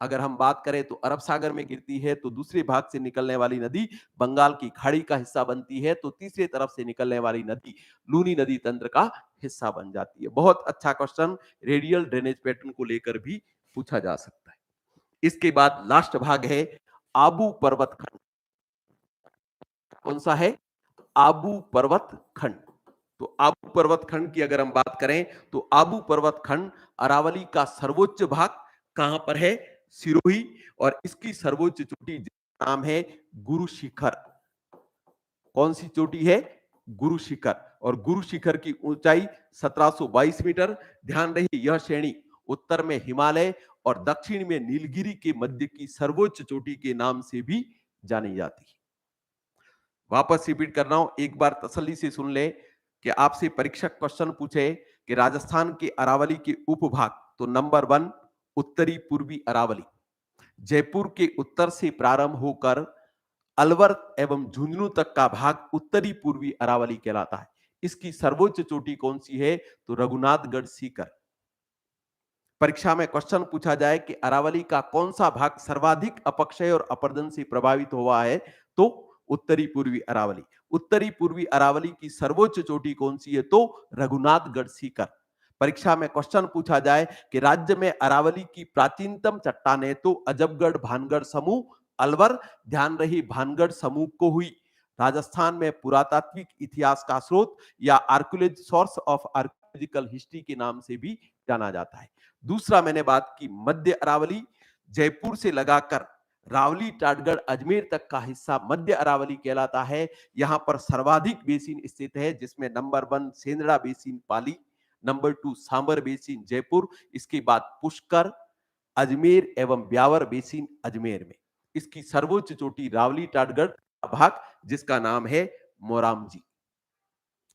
Speaker 1: अगर हम बात करें तो अरब सागर में गिरती है, तो दूसरे भाग से निकलने वाली नदी बंगाल की खाड़ी का हिस्सा बनती है, तो तीसरे तरफ से निकलने वाली नदी लूनी नदी तंत्र का हिस्सा बन जाती है। बहुत अच्छा क्वेश्चन रेडियल ड्रेनेज पैटर्न को लेकर भी पूछा जा सकता है। इसके बाद लास्ट भाग है आबू पर्वत खंड। कौन सा है, आबू पर्वत खंड। तो आबू पर्वत खंड की अगर हम बात करें तो आबू पर्वत खंड अरावली का सर्वोच्च भाग कहां पर है, सिरोही, और इसकी सर्वोच्च चोटी जिसका नाम है गुरु शिखर। कौन सी चोटी है, गुरु शिखर। और गुरु शिखर की ऊंचाई 1722 मीटर। ध्यान रहे यह श्रेणी उत्तर में हिमालय और दक्षिण में नीलगिरी के मध्य की सर्वोच्च चोटी के नाम से भी जानी जाती है। वापस रिपीट कर रहा हूं, एक बार तसल्ली से सुन ले कि आपसे परीक्षक क्वेश्चन पूछे कि राजस्थान के अरावली के उपभाग, तो नंबर 1 उत्तरी पूर्वी अरावली, जयपुर के उत्तर से प्रारंभ होकर अलवर एवं झुंझुनू तक का भाग उत्तरी पूर्वी अरावली कहलाता है। इसकी सर्वोच्च चोटी कौन सी है, तो रघुनाथगढ़ सीकर। परीक्षा में क्वेश्चन पूछा जाए कि अरावली का कौन सा भाग सर्वाधिक अपक्षय और अपरदन से प्रभावित हुआ है, तो उत्तरी पूर्वी अरावली। उत्तरी पूर्वी अरावली की सर्वोच्च चोटी कौन सी है, तो रघुनाथगढ़ सीकर। परीक्षा में क्वेश्चन पूछा जाए कि राज्य में अरावली की प्राचीनतम चट्टानें, तो अजबगढ़ भानगढ़ समूह अलवर। ध्यान रही भानगढ़ समूह को हुई राजस्थान में पुरातात्विक इतिहास का स्रोत या archaeology source of archaeological history के नाम से भी जाना जाता है। दूसरा मैंने बात की मध्य अरावली, जयपुर से लगाकर रावली टाटगढ़ अजमेर तक का हिस्सा मध्य अरावली कहलाता है। यहां पर सर्वाधिक बेसिन स्थित है, जिसमें नंबर 1 सेंदड़ा बेसिन पाली, नंबर 2 सांबर बेसिन जयपुर, इसके बाद पुष्कर, अजमेर एवं ब्यावर बेसिन अजमेर में। इसकी सर्वोच्च चोटी रावली टाटगढ़ का भाग जिसका नाम है मोरामजी।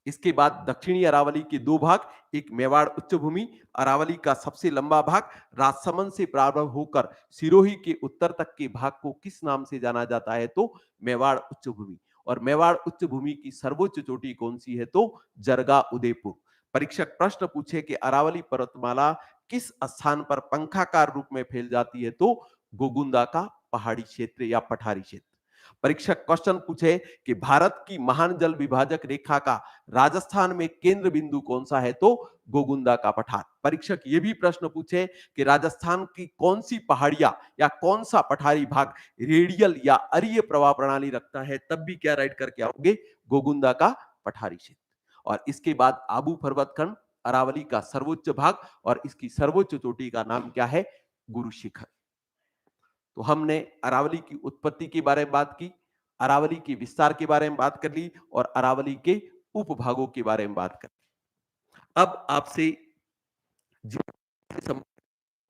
Speaker 1: इसके बाद दक्षिणी अरावली के दो भाग, एक मेवाड़ उच्च भूमि, अरावली का सबसे लंबा भाग राजसमंद से प्रारंभ होकर सिरोही के उत्तर तक के भाग को किस नाम से जाना जाता है, तो मेवाड़ उच्च भूमि। और मेवाड़ उच्च भूमि की सर्वोच्च चोटी कौन सी है, तो जरगा उदयपुर। परीक्षक प्रश्न पूछे कि अरावली पर्वतमाला किस स्थान पर पंखाकार रूप में फैल जाती है, तो गोगुंदा का पहाड़ी क्षेत्र या पठारी क्षेत्र। परीक्षक क्वेश्चन पूछे कि भारत की महान जल विभाजक रेखा का राजस्थान में केंद्र बिंदु कौन सा है, तो गोगुंदा का पठार। परीक्षक ये भी प्रश्न पूछे कि राजस्थान की कौन सी पहाड़ियां या कौन सा पठारी भाग रेडियल या अरीय प्रवाह प्रणाली रखता है, तब भी क्या राइट करके आओगे, गोगुंदा का पठारी क्षेत्र। और इसके बाद आबू पर्वत खंड अरावली का सर्वोच्च भाग, और इसकी सर्वोच्च चोटी का नाम क्या है, गुरु शिखर। तो हमने अरावली की उत्पत्ति के बारे में बात की, अरावली के विस्तार के बारे में बात कर ली और अरावली के उपभागों के बारे में बात कर ली। अब आपसे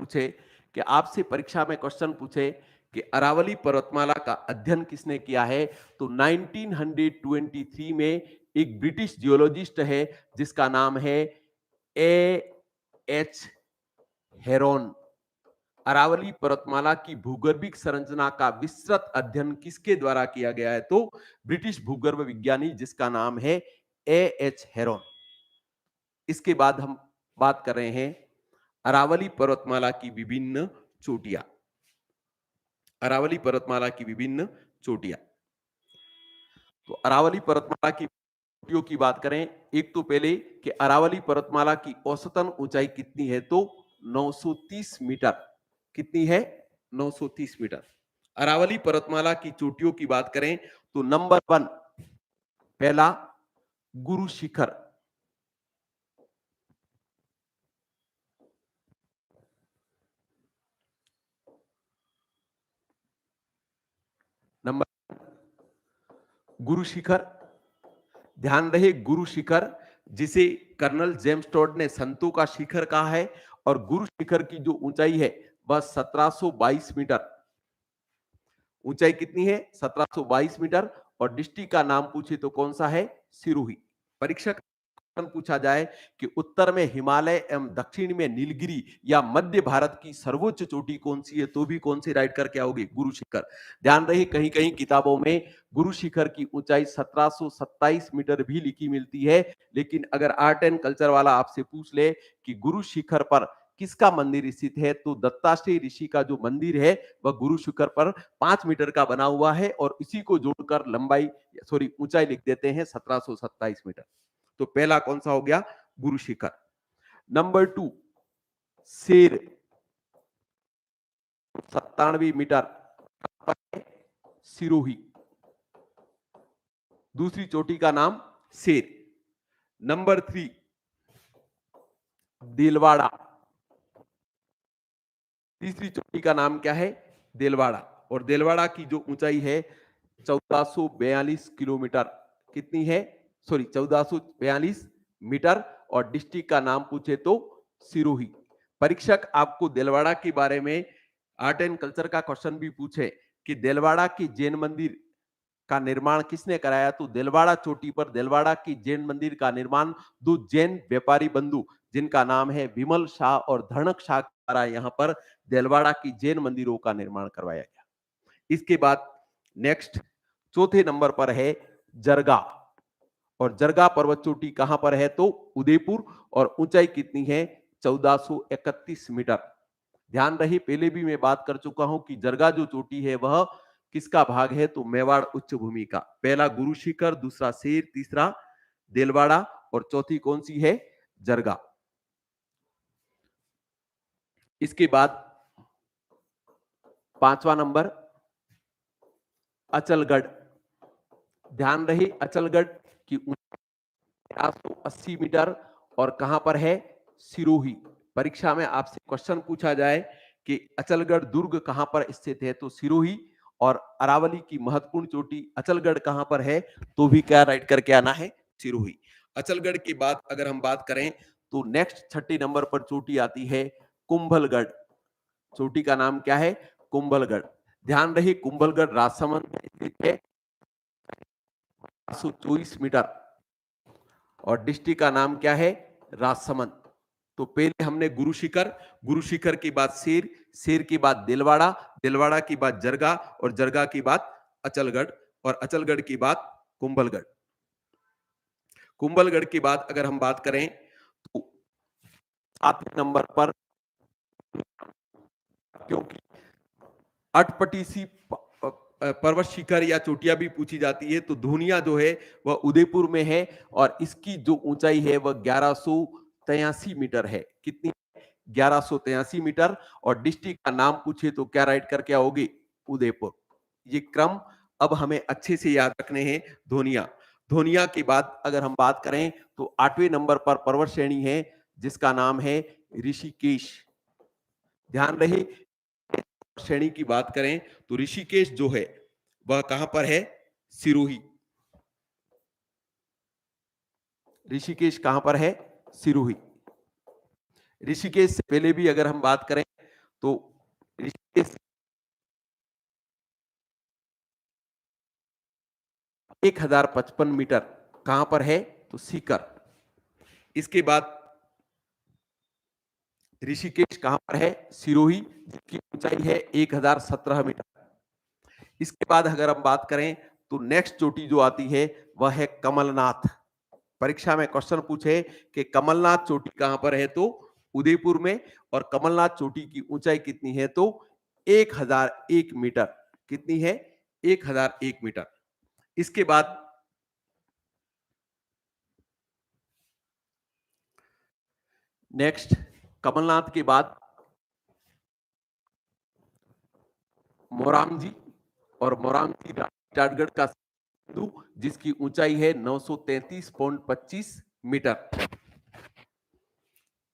Speaker 1: पूछे कि आपसे परीक्षा में क्वेश्चन पूछे कि अरावली पर्वतमाला का अध्ययन किसने किया है, तो 1923 में एक ब्रिटिश जियोलॉजिस्ट है जिसका नाम है A.H. हेरोन। अरावली पर्वतमाला की भूगर्भिक संरचना का विस्तृत अध्ययन किसके द्वारा किया गया है, तो ब्रिटिश भूगर्भ विज्ञानी जिसका नाम है A.H. हेरोन। इसके बाद हम बात कर रहे हैं अरावली पर्वतमाला की विभिन्न चोटियां। अरावली पर्वतमाला की विभिन्न चोटियां, तो अरावली पर्वतमाला की चोटियों की बात करें, एक तो पहले कि अरावली पर्वतमाला की औसतन ऊंचाई कितनी है, तो 930 मीटर। कितनी है? 930 मीटर। अरावली पर्वतमाला की चोटियों की बात करें तो नंबर 1 पहला गुरु शिखर, नंबर गुरु शिखर। ध्यान रहे गुरु शिखर, जिसे कर्नल जेम्स टॉड ने संतों का शिखर कहा है, और गुरु शिखर की जो ऊंचाई है वह 1722 मीटर। ऊंचाई कितनी है? 1722 मीटर। और डिस्ट्रिक्ट का नाम पूछे तो कौन सा है? सिरोही। परीक्षक पूछा जाए कि उत्तर में हिमालय एवं दक्षिण में नीलगिरी या मध्य भारत की सर्वोच्च चोटी कौन सी है, तो भी कौन सी राइट करके आओगे? गुरु शिखर। ध्यान रहे कहीं कहीं किताबों में गुरु शिखर की ऊंचाई 1727 मीटर भी लिखी मिलती है, लेकिन अगर आर्ट एंड कल्चर वाला आपसे पूछ ले कि गुरु शिखर पर किसका मंदिर स्थित है, तो दत्तात्रेय ऋषि का जो मंदिर है वह गुरु शिखर पर 5 मीटर का बना हुआ है, और इसी को जोड़कर लंबाई ऊंचाई लिख देते हैं 1727 मीटर। तो पहला कौन सा हो गया? गुरु शिखर। नंबर 2 शेर, 97 मीटर, सिरोही। दूसरी चोटी का नाम शेर। नंबर 3 देलवाड़ा। तीसरी चोटी का नाम क्या है? देलवाड़ा। और देलवाड़ा की जो ऊंचाई है 1442 किलोमीटर। कितनी है? 1442 मीटर। और डिस्ट्रिक्ट का नाम पूछे तो सिरोही। परीक्षक आपको देलवाड़ा के बारे में आर्ट एंड कल्चर का क्वेश्चन भी पूछे कि देलवाड़ा के जैन मंदिर का निर्माण किसने कराया, तो देलवाड़ा चोटी पर देलवाड़ा की जैन मंदिर का निर्माण दो जैन व्यापारी बंधु जिनका नाम है विमल शाह और धनक शाह द्वारा यहाँ पर देलवाड़ा की जैन मंदिरों का निर्माण करवाया गया। इसके बाद नेक्स्ट चौथे नंबर पर है जरगा। और जरगा पर्वत चोटी कहां पर है, तो उदयपुर। और ऊंचाई कितनी है? 1431 मीटर। ध्यान रहे पहले भी मैं बात कर चुका हूं कि जरगा जो चोटी है वह किसका भाग है, तो मेवाड़ उच्च भूमि का। पहला गुरु शिखर, दूसरा शेर, तीसरा देलवाड़ा, और चौथी कौन सी है? जरगा। इसके बाद 5वां नंबर अचलगढ़। ध्यान रहे अचलगढ़ की ऊंचाई 480 मीटर, और कहां पर है? सिरोही। परीक्षा में आपसे क्वेश्चन पूछा जाए कि अचलगढ़ दुर्ग कहां पर स्थित है, तो सिरोही। और अरावली की महत्वपूर्ण चोटी अचलगढ़ कहां पर है, तो भी क्या राइट करके आना है? सिरोही। अचलगढ़ के बाद अगर हम बात करें तो नेक्स्ट 6 नंबर पर चोटी आती है कुंभलगढ़। चोटी का नाम क्या है? कुंभलगढ़। ध्यान रहे कुंभलगढ़ राजसमंद में स्थित है, 824 मीटर। और डिस्ट्रिक्ट का नाम क्या है? राजसमंद। तो पहले हमने गुरु शिखर, गुरु शिखर के बाद शेर, शेर के बाद देलवाड़ा, देलवाड़ा के बाद जरगा, और जरगा के बाद अचलगढ़, और अचलगढ़ के बाद कुंभलगढ़। कुंभलगढ़ के बाद अगर हम बात करें तो 7वें नंबर पर, क्योंकि अटपटी सी पर्वत शिखर या चोटियां भी पूछी जाती है, तो धूनिया जो है वह उदयपुर में है, और इसकी जो ऊंचाई है वह 1183 मीटर है। कितनी? 1183 मीटर। और डिस्ट्रिक्ट का नाम पूछे तो क्या राइट करके आओगे? उदयपुर। ये क्रम अब हमें अच्छे से याद रखने हैं। धोनिया, धोनिया के बाद अगर हम बात करें तो 8वें नंबर पर पर्वत श्रेणी है जिसका नाम है ऋषिकेश। ध्यान रहे श्रेणी की बात करें तो ऋषिकेश जो है वह कहां पर है? सिरोही। ऋषिकेश कहां पर है? सिरोही। ऋषिकेश से पहले भी अगर हम बात करें तो ऋषिकेश 1055 मीटर कहां पर है? तो सीकर। इसके बाद ऋषिकेश कहां पर है? सिरोही, जिसकी ऊंचाई है 1017 मीटर। इसके बाद अगर हम बात करें तो नेक्स्ट चोटी जो आती है वह है कमलनाथ। परीक्षा में क्वेश्चन पूछे कि कमलनाथ चोटी कहां पर है? तो उदयपुर में। और कमलनाथ चोटी की ऊंचाई कितनी है? तो 1001 मीटर। कितनी है? 1001 मीटर। इसके बाद नेक्स्ट कमलनाथ के बाद मोरामजी, और मोरामजी राजगढ़ का बिंदु जिसकी ऊंचाई है 933.25 मीटर।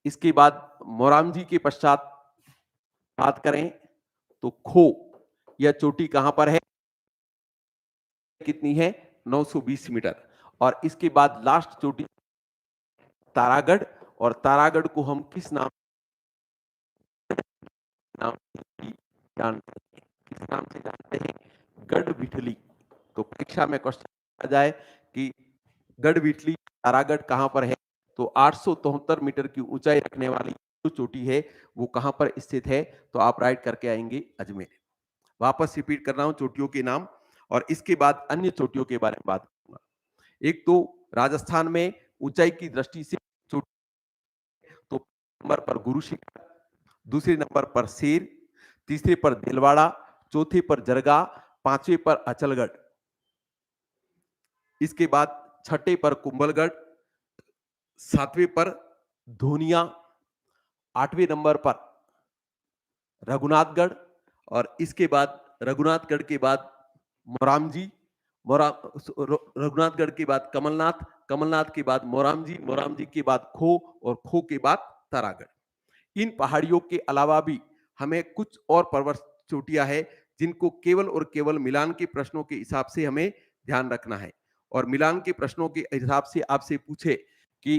Speaker 1: इसके बाद मोरामजी के पश्चात बात करें तो खो, यह चोटी कहां पर है? कितनी है? 920 मीटर। और इसके बाद लास्ट चोटी तारागढ़, और तारागढ़ को हम किस नाम नाम से जानते हैं? किस नाम से जानते हैं? गढ़ बिठली। तो परीक्षा में क्वेश्चन आ जाए कि गढ़ बिठली तारागढ़ कहां पर है? तो 873 मीटर की ऊंचाई रखने वाली जो चोटी है वो कहां पर स्थित है? तो आप राइट करके आएंगे अजमेर। वापस रिपीट कर रहा हूं चोटियों के नाम, और इसके बाद अन्य चोटियों के बारे में बात करूंगा। एक तो राजस्थान में ऊंचाई की दृष्टि से चोटी, तो नंबर पर गुरु शिखर, दूसरे नंबर पर शेर, तीसरे पर दिलवाड़ा, चौथे पर जरगा, पांचवे पर अचलगढ़। इसके बाद छठे पर कुंभलगढ़, सातवें पर धोनिया, आठवें नंबर पर रघुनाथगढ़, और इसके बाद रघुनाथगढ़ के बाद मोरामजी, रघुनाथगढ़ के बाद कमलनाथ, कमलनाथ के बाद मोरामजी, मोरामजी के बाद खो, और खो के बाद तारागढ़। इन पहाड़ियों के अलावा भी हमें कुछ और पर्वत चोटियां हैं जिनको केवल और केवल मिलान के प्रश्नों के हिसाब से हमें ध्यान रखना है। और मिलान के प्रश्नों के हिसाब से आपसे पूछे कि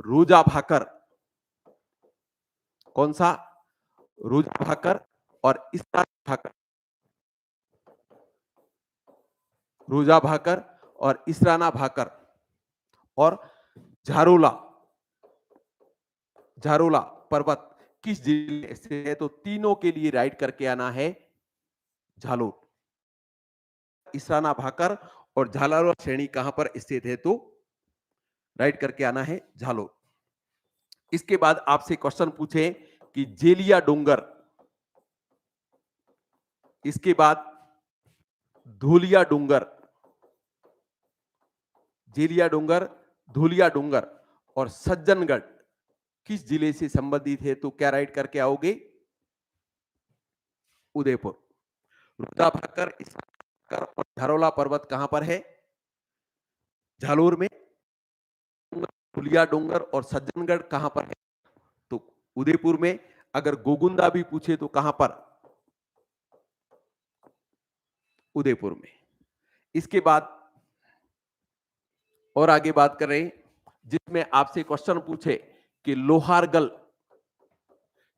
Speaker 1: रोजा भाकर, कौन सा? रोजा भाकर और इस्तारा भाकर, रोजा भाकर और इसराना भाकर और झारोला, झारोला पर्वत किस जिले से है? तो तीनों के लिए राइट करके आना है झालोर। इसराना भाकर और झालारों श्रेणी कहां पर स्थित है? तो राइट करके आना है झालोर। इसके बाद आपसे क्वेश्चन पूछे कि जेलिया डोंगर, इसके बाद धोलिया डोंगर, जेलिया डोंगर, धोलिया डोंगर और सज्जनगढ़ किस जिले से संबंधित है? तो क्या राइट करके आओगे? उदयपुर। रुद्रा भाकर और झारोला पर्वत कहां पर है? झालोर में। धुलिया डोंगर और सज्जनगढ़ कहां पर है? तो उदयपुर में। अगर गोगुंदा भी पूछे तो कहां पर? उदयपुर में। इसके बाद और आगे बात कर रहे हैं जिसमें आपसे क्वेश्चन पूछे कि लोहारगल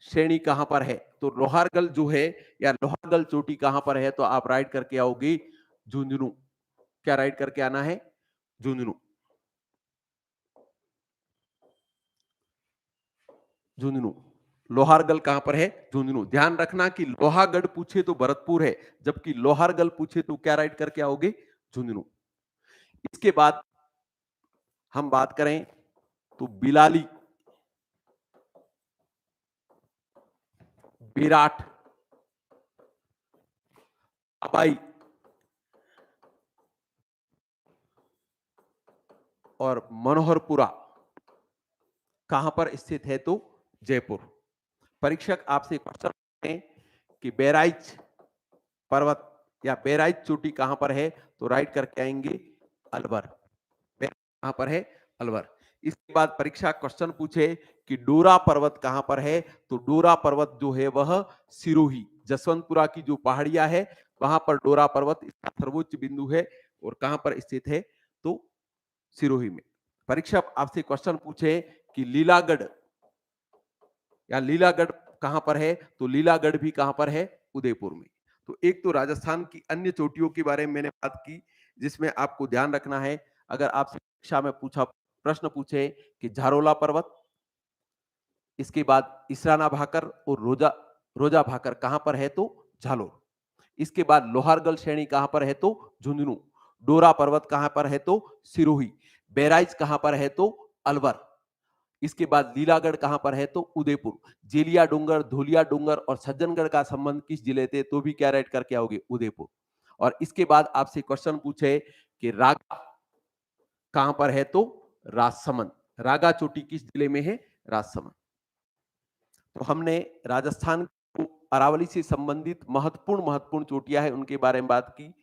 Speaker 1: श्रेणी कहां पर है? तो लोहारगल जो है या लोहारगल चोटी कहां पर है? तो आप राइट करके आओगे झुंझुनू। क्या राइट करके आना है? झुंझुनू। झुंझुनू। लोहारगल कहां पर है? झुंझुनू। ध्यान रखना कि लोहागढ़ पूछे तो भरतपुर है, जबकि लोहारगल पूछे तो क्या राइट करके आओगे? झुंझुनू। इसके बाद हम बात करें तो बिलाली, विराट, अबाई और मनोहरपुरा कहां पर स्थित है? तो जयपुर। परीक्षक आपसे क्वेश्चन पूछते हैं कि बहराइच पर्वत या बहराइच चोटी कहां पर है? तो राइट करके आएंगे अलवर। कहां पर है? अलवर। इसके बाद परीक्षा क्वेश्चन पूछे कि डोरा पर्वत कहां पर है? तो डोरा पर्वत जो है वह सिरोही, जसवंतपुरा की जो पहाड़ियां है वहां पर डोरा पर्वत इसका सर्वोच्च बिंदु है और कहां पर स्थित है, तो सिरोही में। परीक्षा आपसे क्वेश्चन पूछे कि लीलागढ़ या लीलागढ़ कहां पर है, तो लीलागढ़ भी कहां पर है, उदयपुर में। तो एक तो राजस्थान की अन्य चोटियों के बारे में मैंने बात की, जिसमें आपको ध्यान रखना है, अगर आपसे परीक्षा में प्रश्न पूछे कि झारोला पर्वत, इसके बाद इसराना भाकर और रोजा रोजा भाकर कहां पर है, तो झालोर। इसके बाद लोहारगल श्रेणी कहां पर है, तो झुंझुनू। डोरा पर्वत कहां पर है, तो सिरोही। बहराइच कहां पर है, तो अलवर। इसके बाद लीलागढ़ कहां पर है, तो उदयपुर। जेलिया डूंगर, धोलिया डूंगर और सज्जनगढ़ का संबंध किस जिले थे, तो भी क्या राइट करके आओगे, उदयपुर। और इसके बाद आपसे क्वेश्चन पूछे कि रागा कहां पर है, तो राजसमंद। रागा चोटी किस जिले में है, राजसमंद। तो हमने राजस्थान को अरावली से संबंधित महत्वपूर्ण महत्वपूर्ण चोटियां हैं उनके बारे में बात की।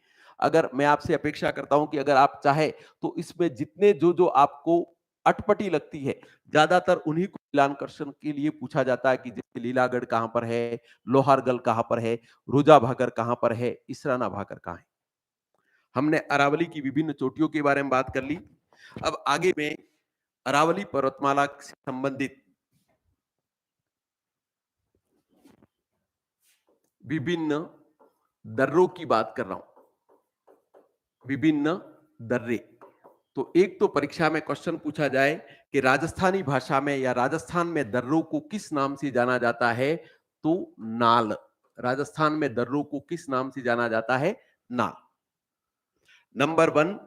Speaker 1: अगर मैं आपसे अपेक्षा करता हूं कि अगर आप चाहे तो इसमें जितने जो जो आपको अटपटी लगती है, ज्यादातर उन्हीं को मिलानकर्षण के लिए पूछा जाता है कि जैसे लीलागढ़ कहां पर है, लोहारगल कहां पर है, रोजा भागर कहां पर है, इसराना भागर कहां है। हमने अरावली की विभिन्न चोटियों के बारे में बात कर ली। अब आगे में अरावली पर्वतमाला से संबंधित विभिन्न दर्रों की बात कर रहा हूं। विभिन्न दर्रे, तो एक तो परीक्षा में क्वेश्चन पूछा जाए कि राजस्थानी भाषा में या राजस्थान में दर्रों को किस नाम से जाना जाता है, तो नाल। राजस्थान में दर्रों को किस नाम से जाना जाता है, नाल। नंबर 1,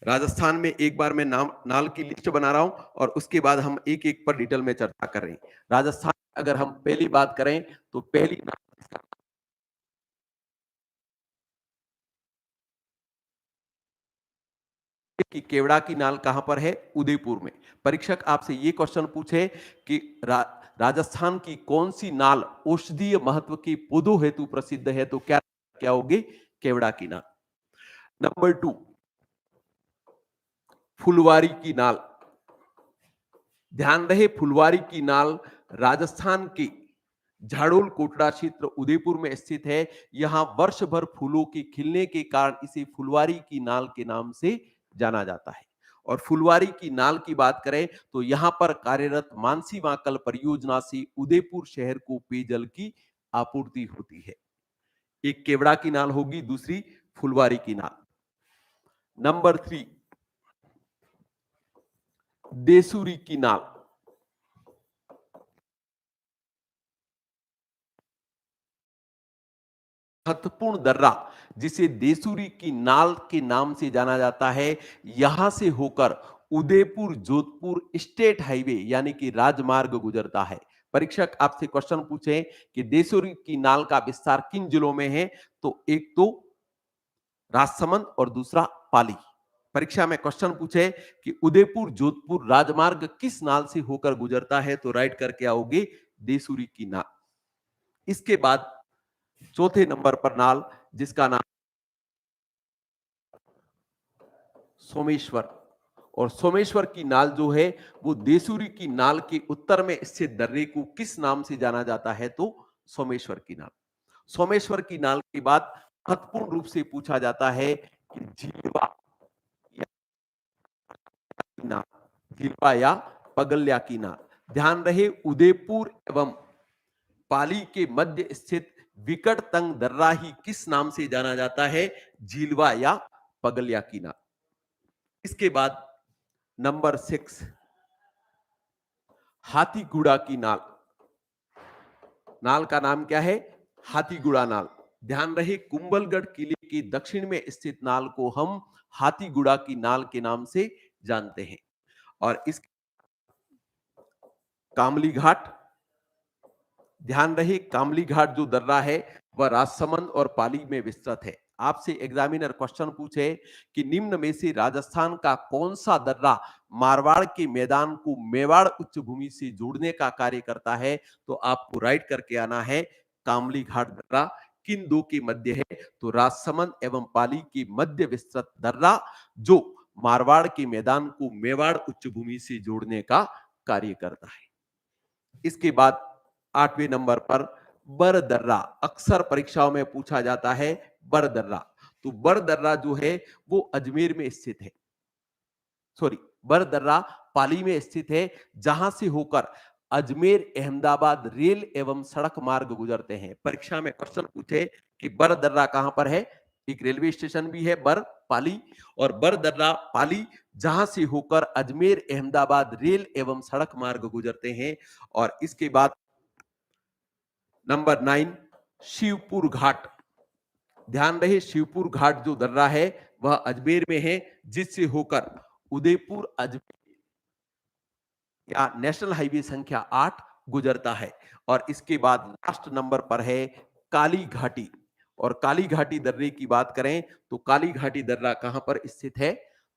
Speaker 1: राजस्थान में एक बार मैं नाम नाल की लिस्ट बना रहा हूं और उसके बाद हम एक एक पर डिटेल में चर्चा कर रहे हैं। राजस्थान अगर हम पहली बात करें तो पहली कि केवड़ा की नाल कहां पर है, उदयपुर में। परीक्षक आपसे ये क्वेश्चन पूछे कि राजस्थान की कौन सी नाल औषधीय महत्व के पौधों हेतु प्रसिद्ध है, तो क्या क्या होगी, केवड़ा की नाल। नंबर 2, फुलवारी की नाल। ध्यान रहे, फुलवारी की नाल राजस्थान के झाड़ोल कोटड़ा क्षेत्र उदयपुर में स्थित है। यहां वर्ष भर फूलों के खिलने के कारण इसे फुलवारी की नाल के नाम से जाना जाता है। और फुलवारी की नाल की बात करें तो यहां पर कार्यरत मानसी माकल परियोजना से उदयपुर शहर को पेयजल की आपूर्ति होती है। एक केवड़ा की नाल होगी, दूसरी फुलवारी की नाल। नंबर 3, देसूरी की नाल। महत्वपूर्ण दर्रा जिसे देसूरी की नाल के नाम से जाना जाता है, यहां से होकर उदयपुर जोधपुर स्टेट हाईवे यानी कि राजमार्ग गुजरता है। परीक्षक आपसे क्वेश्चन पूछे कि देसूरी की नाल का विस्तार किन जिलों में है, तो एक तो राजसमंद और दूसरा पाली। परीक्षा में क्वेश्चन पूछे कि उदयपुर जोधपुर राजमार्ग किस नाल से होकर गुजरता है, तो राइट करके आओगे देसूरी की नाल। इसके बाद चौथे नंबर पर नाल जिसका नाम सोमेश्वर। और सोमेश्वर की नाल जो है वो देसूरी की नाल के उत्तर में स्थित दर्रे को किस नाम से जाना जाता है, तो सोमेश्वर की नाल। सोमेश्वर की नाल के बाद महत्वपूर्ण रूप से पूछा जाता है कि झीलवा या नाल, झीलवा या पगल्या की नाल। ध्यान रहे, उदयपुर एवं पाली के मध्य स्थित विकट तंग दर्रा ही किस नाम से जाना जाता है, झीलवा या पगल्या की नाल। इसके बाद नंबर 6, हाथीगुड़ा की नाल। नाल का नाम क्या है, हाथीगुड़ा नाल। ध्यान रहे, कुंभलगढ़ किले के दक्षिण में स्थित नाल को हम हाथीगुड़ा की नाल के नाम से जानते हैं। और इस कामली घाट, ध्यान रहे कामली घाट जो दर्रा है वह राजसमंद और पाली में विस्तृत है। आपसे एग्जामिनर क्वेश्चन पूछे कि निम्न में से राजस्थान का कौन सा दर्रा मारवाड़ के मैदान को मेवाड़ उच्च भूमि से जोड़ने का कार्य करता है, तो आपको राइट करके आना है कामली घाट दर्रा किन दो के मध्य है, तो राजसमंद एवं पाली के मध्य विस्तृत दर्रा जो मारवाड़ के मैदान को मेवाड़ उच्च भूमि से जोड़ने का कार्य करता है। इसके बाद 8वें नंबर पर बरदर्रा, अक्सर परीक्षाओं में पूछा जाता है बरदर्रा। तो बरदर्रा जो है वो अजमेर में स्थित है, सॉरी, बरदर्रा पाली में स्थित है, जहां से होकर अजमेर अहमदाबाद रेल एवं सड़क मार्ग गुजरते हैं। परीक्षा में क्वेश्चन पूछे कि बरदर्रा कहां पर है, एक रेलवे स्टेशन भी है बर पाली, और बरदर्रा पाली जहां से होकर अजमेर अहमदाबाद रेल एवं सड़क मार्ग गुजरते हैं। और इसके बाद नंबर 9, शिवपुर घाट। ध्यान रहे, शिवपुर घाट जो दर्रा है वह अजमेर में है, जिससे होकर उदयपुर अजमेर या नेशनल हाईवे संख्या 8 गुजरता है। और इसके बाद लास्ट नंबर पर है काली घाटी। और काली घाटी दर्रे की बात करें तो काली घाटी दर्रा कहां पर स्थित है,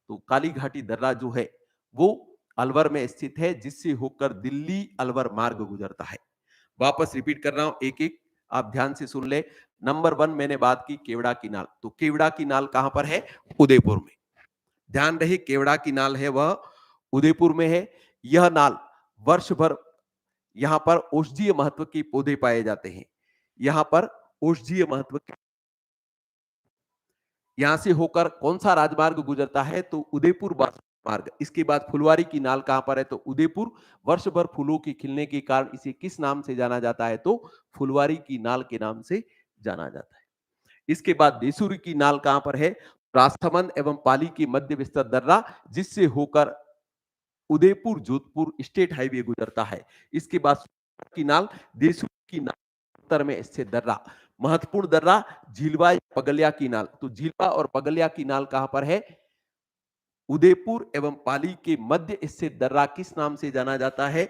Speaker 1: तो काली घाटी दर्रा जो है वो अलवर में स्थित है, जिससे होकर दिल्ली अलवर मार्ग गुजरता है। वापस रिपीट कर रहा हूं, एक एक आप ध्यान से सुन ले। नंबर 1 मैंने बात की केवड़ा की नाल, तो केवड़ा की नाल कहां पर है, उदयपुर में। ध्यान रहे, केवड़ा की नाल है वह उदयपुर में है। यह नाल वर्ष भर यहां पर औषधीय महत्व के पौधे पाए जाते हैं। यहां पर औषधीय महत्व के, यहां से होकर कौन सा राजमार्ग गुजरता है, तो उदयपुर मार्ग। इसके बाद फुलवारी की नाल कहां पर है, तो उदयपुर। वर्ष भर फूलों के खिलने के कारण इसे किस नाम से जाना जाता है, तो फुलवारी की नाल के नाम से जाना जाता है। इसके बाद देसूरी की नाल कहां पर है, राजसमंद एवं पाली के मध्य विस्तृत दर्रा, जिससे होकर उदयपुर जोधपुर स्टेट हाईवे गुजरता है। इसके बाद की नाल, देसूरी की नाल उत्तर में स्थित दर्रा। महत्वपूर्ण दर्रा झीलवा या पगलिया की नाल, तो झीलवा और पगलिया की नाल कहां पर है, उदयपुर एवं पाली के मध्य स्थित दर्रा किस नाम से जाना जाता है,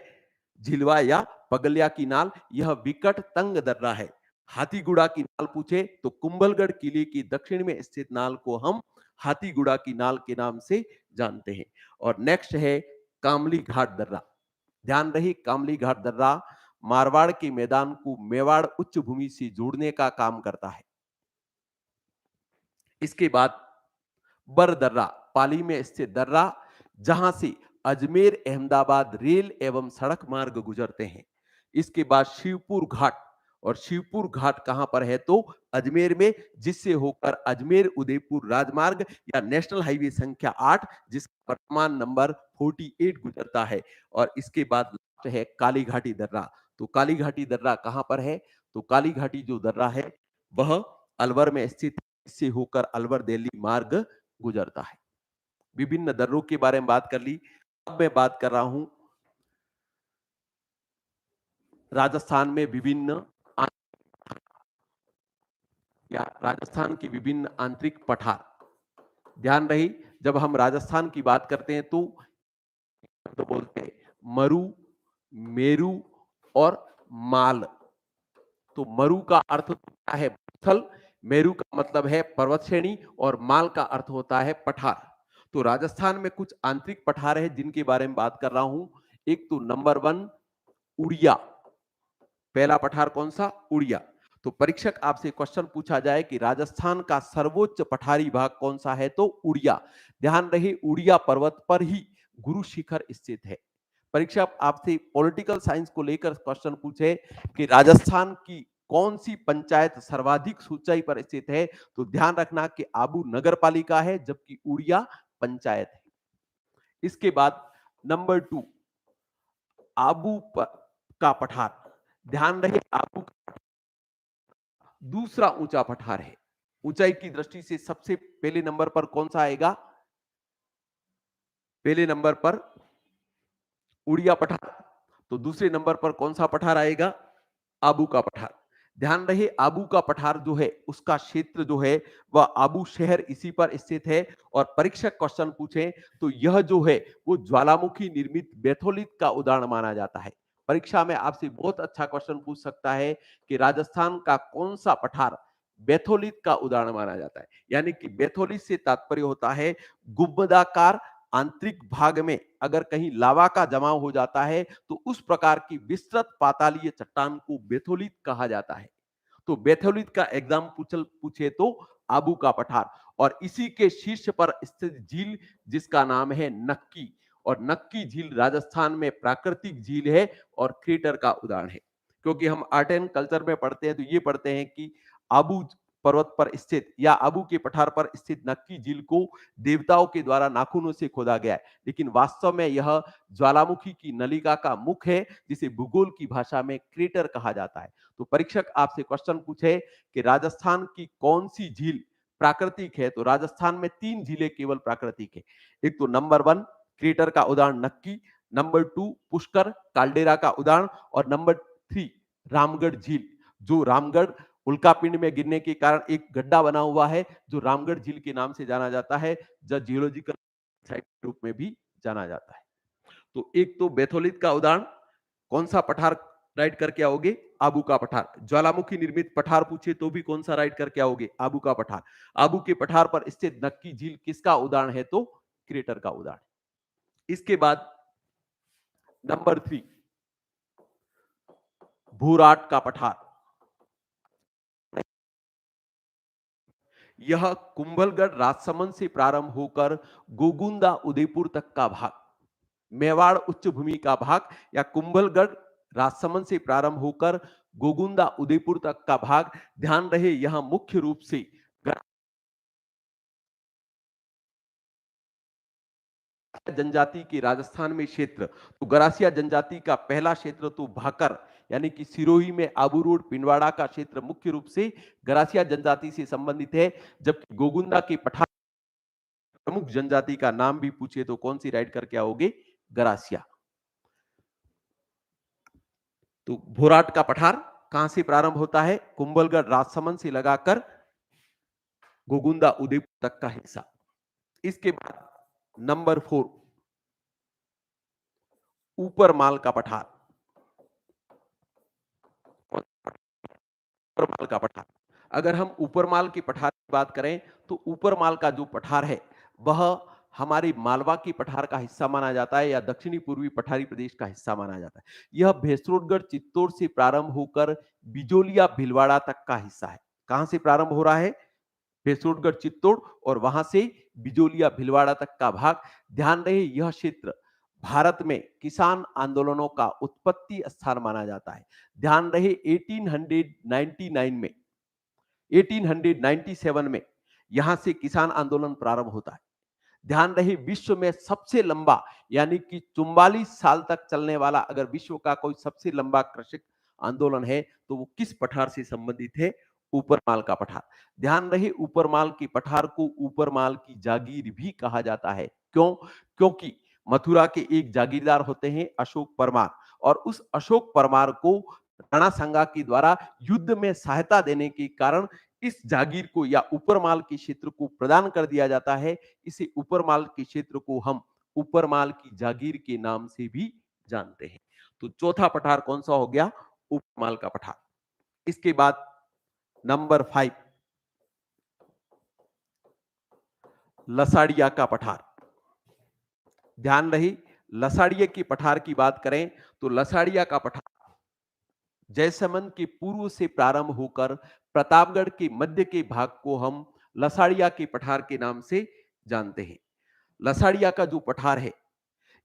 Speaker 1: झिलवा या पगलिया की नाल। यह विकट तंग दर्रा है। हाथीगुड़ा की नाल पूछे तो कुंभलगढ़ किले की दक्षिण में स्थित नाल को हम हाथीगुड़ा की नाल के नाम से जानते हैं। और नेक्स्ट है कामली घाट दर्रा। ध्यान रहे, कामली घाट दर्रा मारवाड़ के मैदान को मेवाड़ उच्च भूमि से जोड़ने का काम करता है। इसके बाद बरदर्रा पाली में स्थित दर्रा, जहां से अजमेर अहमदाबाद रेल एवं सड़क मार्ग गुजरते हैं। इसके बाद शिवपुर घाट, और शिवपुर घाट कहां पर है, तो अजमेर में, जिससे होकर अजमेर उदयपुर राजमार्ग या नेशनल हाईवे संख्या 8 जिसका वर्तमान नंबर 48 गुजरता है। और इसके बाद लास्ट है काली घाटी दर्रा। तो काली घाटी दर्रा कहां पर है, तो काली घाटी जो दर्रा है वह अलवर में स्थित, इससे होकर अलवर दिल्ली मार्ग गुजरता है। विभिन्न दर्रों के बारे में बात कर ली। अब मैं बात कर रहा हूं राजस्थान में विभिन्न या राजस्थान की विभिन्न आंतरिक पठार। ध्यान रही, जब हम राजस्थान की बात करते हैं तो बोलते हैं मरु, मेरु और माल। तो मरु का अर्थ होता है स्थल, मेरु का मतलब है पर्वत श्रेणी, और माल का अर्थ होता है पठार। तो राजस्थान में कुछ आंतरिक पठार है जिनके बारे में बात कर रहा हूं। एक तो नंबर 1 उड़िया। पहला पठार कौन सा, उड़िया। तो परीक्षक आपसे क्वेश्चन पूछा जाए कि राजस्थान का सर्वोच्च पठारी भाग कौन सा है, तो उड़िया। ध्यान रहे, उड़िया पर्वत पर ही गुरु शिखर स्थित है। परीक्षा आपसे पॉलिटिकल साइंस को लेकर क्वेश्चन पूछे कि राजस्थान की कौन सी पंचायत सर्वाधिक ऊंचाई पर स्थित है, तो ध्यान रखना कि आबू नगर पालिका है, जबकि उड़िया पंचायत है। इसके बाद नंबर 2 आबू का पठार। ध्यान रहे, आबू दूसरा ऊंचा पठार है। ऊंचाई की दृष्टि से सबसे पहले नंबर पर कौन सा आएगा, पहले नंबर पर उड़िया पठार। तो दूसरे नंबर पर कौन सा पठार आएगा, आबू का पठार। ध्यान रहे, आबू का पठार जो है उसका क्षेत्र जो है वह आबू शहर इसी पर स्थित है। और परीक्षक क्वेश्चन पूछे तो यह जो है वो ज्वालामुखी निर्मित बैथोलिथ का उदाहरण माना जाता है। परीक्षा में आपसे बहुत अच्छा क्वेश्चन पूछ सकता है कि राजस्थान का कौन सा पठार बैथोलिथ का उदाहरण माना जाता है। यानी कि बैथोलिथ से तात्पर्य होता है गुंबदाकार आंतरिक भाग में अगर कहीं लावा का जमाव हो जाता है तो उस प्रकार की विस्तृत पातालीय चट्टान को बैथोलिथ कहा जाता है। तो बैथोलिथ का एग्जाम पूछे तो आबू का पठार। और इसी के शीर्ष पर स्थित झील जिसका नाम है नक्की, और नक्की झील राजस्थान में प्राकृतिक झील है और क्रेटर का उदाहरण है। क्योंकि हम आर्ट एंड कल्चर में पढ़ते हैं तो ये पढ़ते हैं कि आबू पर्वत पर स्थित या आबू के पठार पर स्थित नक्की झील को देवताओं के द्वारा नाखूनों से खोदा गया है, लेकिन वास्तव में यह ज्वालामुखी की नलिका का मुख है, जिसे भूगोल की भाषा में क्रेटर कहा जाता है। तो परीक्षक आपसे क्वेश्चन पूछे कि राजस्थान की कौन सी झील प्राकृतिक है, तो राजस्थान में 3 झीलें केवल प्राकृतिक है। एक तो नंबर 1 क्रेटर का उदाहरण नक्की, नंबर 2 पुष्कर काल्डेरा का उदाहरण, और नंबर 3 रामगढ़ झील, जो रामगढ़ उल्कापिंड में गिरने के कारण एक गड्ढा बना हुआ है, जो रामगढ़ झील के नाम से जाना जाता है, जो जियोलॉजिकल साइट के रूप में भी जाना जाता है। तो एक तो बैथोलिथ का उदाहरण, कौन सा पठार राइट करके आओगे? आबू का पठार। ज्वालामुखी निर्मित पठार पूछे तो भी कौन सा राइट करके आओगे? आबू का पठार। आबू के पठार पर स्थित नक्की झील किसका उदाहरण है? तो क्रेटर का उदाहरण। इसके बाद नंबर 3 भूराट का पठार। यह कुंभलगढ़ राजसमंद से प्रारंभ होकर गोगुंदा उदयपुर तक का भाग, मेवाड़ उच्च भूमि का भाग, या कुंभलगढ़ राजसमंद से प्रारंभ होकर गोगुंदा उदयपुर तक का भाग। ध्यान रहे यह मुख्य रूप से जनजाति के राजस्थान में क्षेत्र, तो गरासिया जनजाति का पहला क्षेत्र तो भाकर यानी कि सिरोही में आबू रोड पिंडवाड़ा का क्षेत्र मुख्य रूप से गरासिया जनजाति से संबंधित है, जबकि गोगुंदा के पठार प्रमुख जनजाति का नाम भी पूछे तो कौन सी राइट करके आओगे? गरासिया। तो भोराट का पठार कहां से प्रारंभ होता है? कुंभलगढ़ राजसमंद से लगाकर गोगुंदा उदयपुर तक का हिस्सा। इसके बाद नंबर 4 ऊपर माल का पठार। ऊपर माल का पठार, अगर हम ऊपर माल के पठार की बात करें तो ऊपर माल का जो पठार है वह हमारी मालवा की पठार का हिस्सा माना जाता है, या दक्षिणी पूर्वी पठारी प्रदेश का हिस्सा माना जाता है। यह भैंसरोडगढ़ चित्तौड़ से प्रारंभ होकर बिजोलिया भीलवाड़ा तक का हिस्सा है। कहां से प्रारंभ हो रहा है? भैंसरोडगढ़ चित्तौड़, और वहां से बिजोलिया भीलवाड़ा तक का भाग। ध्यान रहे यह क्षेत्र भारत में किसान आंदोलनों का उत्पत्ति स्थान माना जाता है। ध्यान रहे 1899 में 1897 में यहां से किसान आंदोलन प्रारंभ होता है। ध्यान रहे विश्व में सबसे लंबा यानी कि 44 साल तक चलने वाला अगर विश्व का कोई सबसे लंबा कृषक आंदोलन है तो वो किस पठार से संबंधित है? ऊपरमाल का पठार। ध्यान रहे ऊपरमाल की पठार को ऊपरमाल की जागीर भी कहा जाता है। क्यों? क्योंकि मथुरा के एक जागीरदार होते हैं अशोक परमार, और उस अशोक परमार को राणा संगा के द्वारा युद्ध में सहायता देने के कारण इस जागीर को या ऊपरमाल के क्षेत्र को प्रदान कर दिया जाता है। इसे ऊपरमाल के क्षेत्र को हम ऊपरमाल की जागीर के नाम से भी जानते हैं। तो चौथा पठार कौन सा हो गया? ऊपरमाल का पठार। इसके बाद नंबर 5 लसाड़िया का पठार। ध्यान रही लसाड़िया के पठार की बात करें तो लसाड़िया का पठार जयसमंद के पूर्व से प्रारंभ होकर प्रतापगढ़ के मध्य के भाग को हम लसाड़िया के पठार के नाम से जानते हैं। लसाड़िया का जो पठार है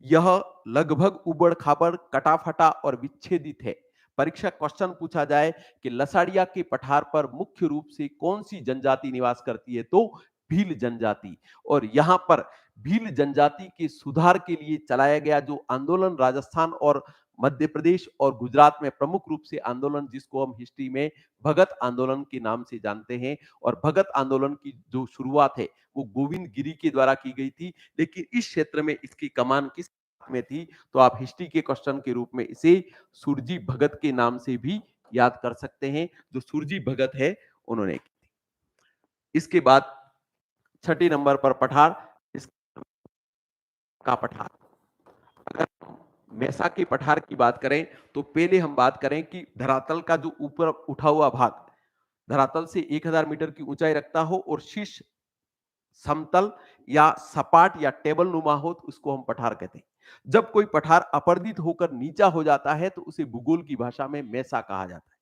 Speaker 1: यह लगभग उबड़ खाबड़ कटाफटा और विच्छेदित है। परीक्षा क्वेश्चन पूछा जाए कि लसाड़िया के पठार पर मुख्य रूप से कौन सी जनजाति निवास करती है, तो भील जनजाति। और यहां पर भील जनजाति के सुधार के लिए चलाया गया जो आंदोलन राजस्थान और मध्य प्रदेश और गुजरात में प्रमुख रूप से आंदोलन, जिसको हम हिस्ट्री में भगत आंदोलन के नाम से जानते हैं, और भगत आंदोलन की जो शुरुआत है वो गोविंद गिरी के द्वारा की गई थी। लेकिन इस क्षेत्र में इसकी कमान किस में थी, तो आप हिस्ट्री के क्वेश्चन के रूप में इसे सुरजी भगत के नाम से भी याद कर सकते हैं, जो सुरजी भगत है उन्होंने की थी। इसके बाद छठे नंबर पर पठार का पठार। अगर मैसा के पठार की बात करें तो पहले हम बात करें कि धरातल का जो ऊपर उठा हुआ भाग धरातल से 1000 मीटर की ऊंचाई रखता हो और शीर्ष समतल या सपाट या टेबल नुमा हो तो उसको हम पठार कहते हैं। जब कोई पठार अपरदित होकर नीचा हो जाता है तो उसे भूगोल की भाषा में मेसा कहा जाता है।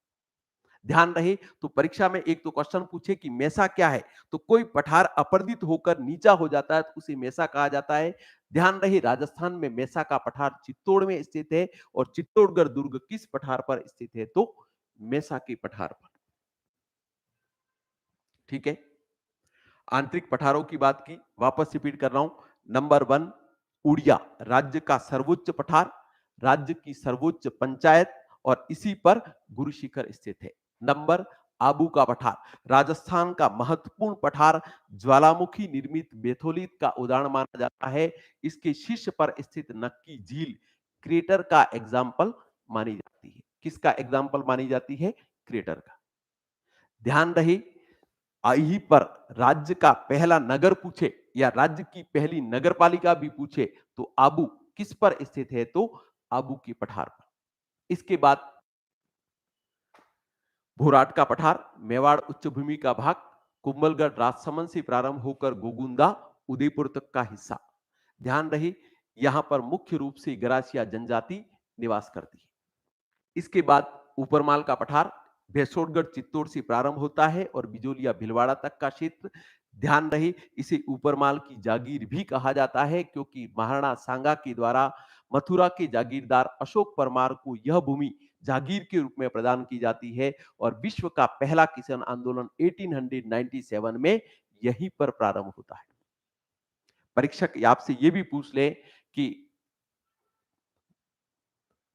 Speaker 1: ध्यान रहे तो परीक्षा में एक तो क्वेश्चन पूछे कि मेसा क्या है, तो कोई पठार अपरदित होकर नीचा हो जाता है तो उसे मेसा कहा जाता है। ध्यान रहे राजस्थान में मेसा का पठार चित्तौड़ में स्थित है, और चित्तौड़गढ़ दुर्ग किस पठार पर स्थित है, तो मेसा के पठार पर। ठीक है। आंतरिक पठारों की बात की, वापस रिपीट कर रहा हूं। नंबर 1 उड़िया, राज्य का सर्वोच्च पठार, राज्य की सर्वोच्च पंचायत और इसी पर गुरु शिखर स्थित है। नंबर आबू का पठार, राजस्थान का महत्वपूर्ण पठार, ज्वालामुखी निर्मित बेथोलित का उदाहरण माना जाता है। इसके शीर्ष पर स्थित नक्की झील क्रेटर का एग्जाम्पल मानी जाती है। किसका एग्जाम्पल मानी जाती है? क्रेटर का। ध्यान रहे, यहीं पर राज्य का पहला नगर पूछे या राज्य की पहली नगरपालिका भी पूछे तो आबू किस पर स्थित है? तो आबू की पठार पर। इसके बाद भोराट का पठार, मेवाड़ उच्च भूमि का भाग, कुंभलगढ़ राजसमंद से प्रारंभ होकर गोगुंदा उदयपुर तक का हिस्सा। ध्यान रहे, यहां पर मुख्य रूप से गरासिया जनजाति निवास करती है। इसके बाद ऊपरमाल का पठार, भैंसोड़गढ़ चित्तौड़ से प्रारंभ होता है और बिजोलिया भिलवाड़ा तक का क्षेत्र। ध्यान रहे, इसे ऊपरमाल की जागीर भी कहा जाता है क्योंकि महाराणा सांगा के द्वारा मथुरा के जागीरदार अशोक परमार को यह भूमि जागीर के रूप में प्रदान की जाती है और विश्व का पहला किसान आंदोलन 1897 में यहीं पर प्रारंभ होता है। परीक्षक आपसे यह भी पूछ ले कि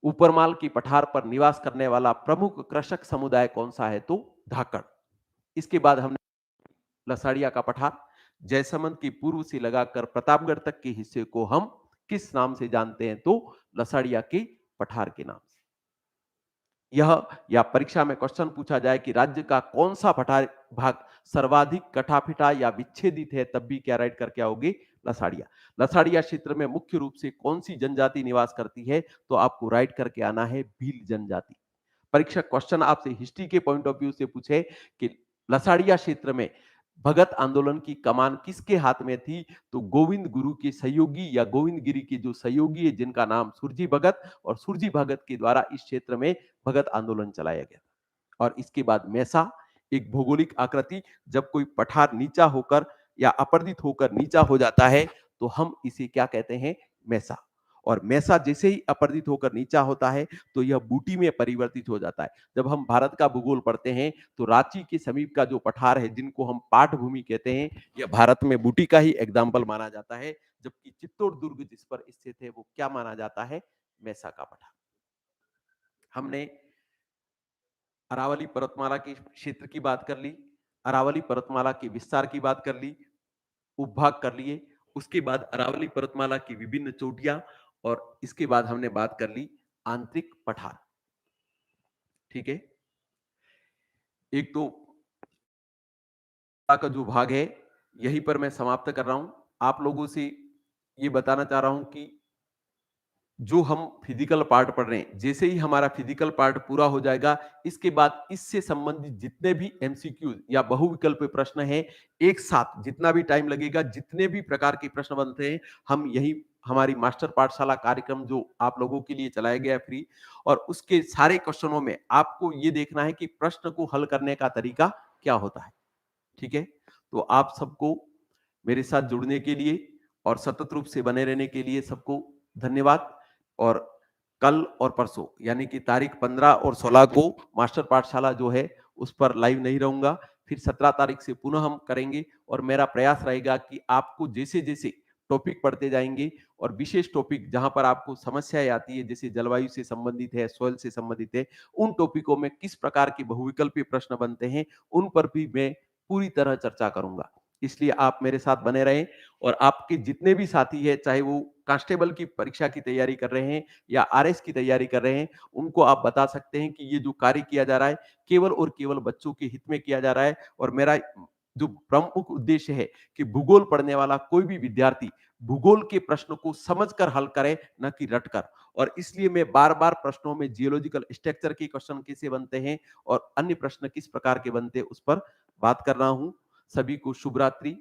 Speaker 1: ऊपरमाल की पठार पर निवास करने वाला प्रमुख कृषक समुदाय कौन सा है? तो धाकड़। इसके बाद हमने लसाड़िया का पठार, जयसमंद की पूर्व से लगाकर प्रतापगढ़ तक के हिस्से को हम किस नाम से जानते हैं? तो लसाड़िया के पठार के नाम से। यह या परीक्षा में क्वेश्चन पूछा जाए कि राज्य का कौन सा पठार भाग सर्वाधिक कटाफिटा या विच्छेदित है, तब भी क्या राइट करके आओगे? लसाड़िया। लसाड़िया क्षेत्र में मुख्य रूप से कौन सी जनजाति निवास करती है? तो आपको राइट करके आना है भील जनजाति। परीक्षक क्वेश्चन आपसे हिस्ट्री के पॉइंट ऑफ व्यू से पूछे कि लसाड़िया क्षेत्र में भगत आंदोलन की कमान किसके हाथ में थी? तो गोविंद गुरु के सहयोगी या गोविंद गिरी के जो सहयोगी है जिनका नाम सुरजी भगत, और सुरजी भगत के द्वारा इस क्षेत्र में भगत आंदोलन चलाया गया। और इसके बाद मैसा, एक भौगोलिक आकृति, जब कोई पठार नीचा होकर या अपर्दित होकर नीचा हो जाता है तो हम इसे क्या कहते हैं? मैसा। और मैसा जैसे ही अपर्दित होकर नीचा होता है तो यह बूटी में परिवर्तित हो जाता है। जब हम भारत का भूगोल पढ़ते हैं तो रांची के समीप का जो पठार है जिनको हम पाट भूमि कहते हैं, यह भारत में बूटी का ही एग्जाम्पल माना जाता है, जबकि चित्तौड़ दुर्ग जिस पर स्थित है वो क्या माना जाता है? मैसा का पठार। हमने अरावली पर्वतमाला के क्षेत्र की बात कर ली, अरावली पर्वतमाला के विस्तार की बात कर ली, उपभाग कर लिए। उसके बाद अरावली पर्वतमाला की विभिन्न चोटियां और इसके बाद हमने बात कर ली आंतरिक पठार। ठीक है, एक तो का जो भाग है यहीं पर मैं समाप्त कर रहा हूं। आप लोगों से ये बताना चाह रहा हूं कि जो हम फिजिकल पार्ट पढ़ रहे हैं, जैसे ही हमारा फिजिकल पार्ट पूरा हो जाएगा, इसके बाद इससे संबंधित जितने भी एमसीक्यू या बहुविकल्पीय प्रश्न हैं, एक साथ जितना भी टाइम लगेगा, जितने भी प्रकार के प्रश्न बनते हैं, हम यही हमारी मास्टर पाठशाला कार्यक्रम जो आप लोगों के लिए चलाया गया है फ्री, और उसके सारे क्वेश्चनों में आपको ये देखना है कि प्रश्न को हल करने का तरीका क्या होता है। ठीक है, तो आप सबको मेरे साथ जुड़ने के लिए और सतत रूप से बने रहने के लिए सबको धन्यवाद। और कल और परसों यानी कि तारीख 15 और 16 को मास्टर पाठशाला जो है उस पर लाइव नहीं रहूंगा, फिर 17 तारीख से पुनः हम करेंगे। और मेरा प्रयास रहेगा कि आपको जैसे जैसे टॉपिक पढ़ते जाएंगे और विशेष टॉपिक जहां पर आपको समस्याएं आती है, जैसे जलवायु से संबंधित है, सोइल से संबंधित है, उन टॉपिकों में किस प्रकार के बहुविकल्पीय प्रश्न बनते हैं उन पर भी मैं पूरी तरह चर्चा करूंगा। इसलिए आप मेरे साथ बने रहें। और आपके जितने भी साथी हैं, चाहे वो कांस्टेबल की परीक्षा की तैयारी कर रहे हैं या आरएस की तैयारी कर रहे हैं, उनको आप बता सकते हैं कि ये जो कार्य किया जा रहा है केवल और केवल बच्चों के हित में किया जा रहा है। और मेरा जो प्रमुख उद्देश्य है कि भूगोल पढ़ने वाला कोई भी विद्यार्थी भूगोल के प्रश्न को समझकर हल करे, न कि रटकर। और इसलिए मैं बार बार प्रश्नों में जियोलॉजिकल स्ट्रक्चर के क्वेश्चन कैसे बनते हैं और अन्य प्रश्न किस प्रकार के बनते हैं उस पर बात कर रहा हूं। सभी को शुभ रात्रि।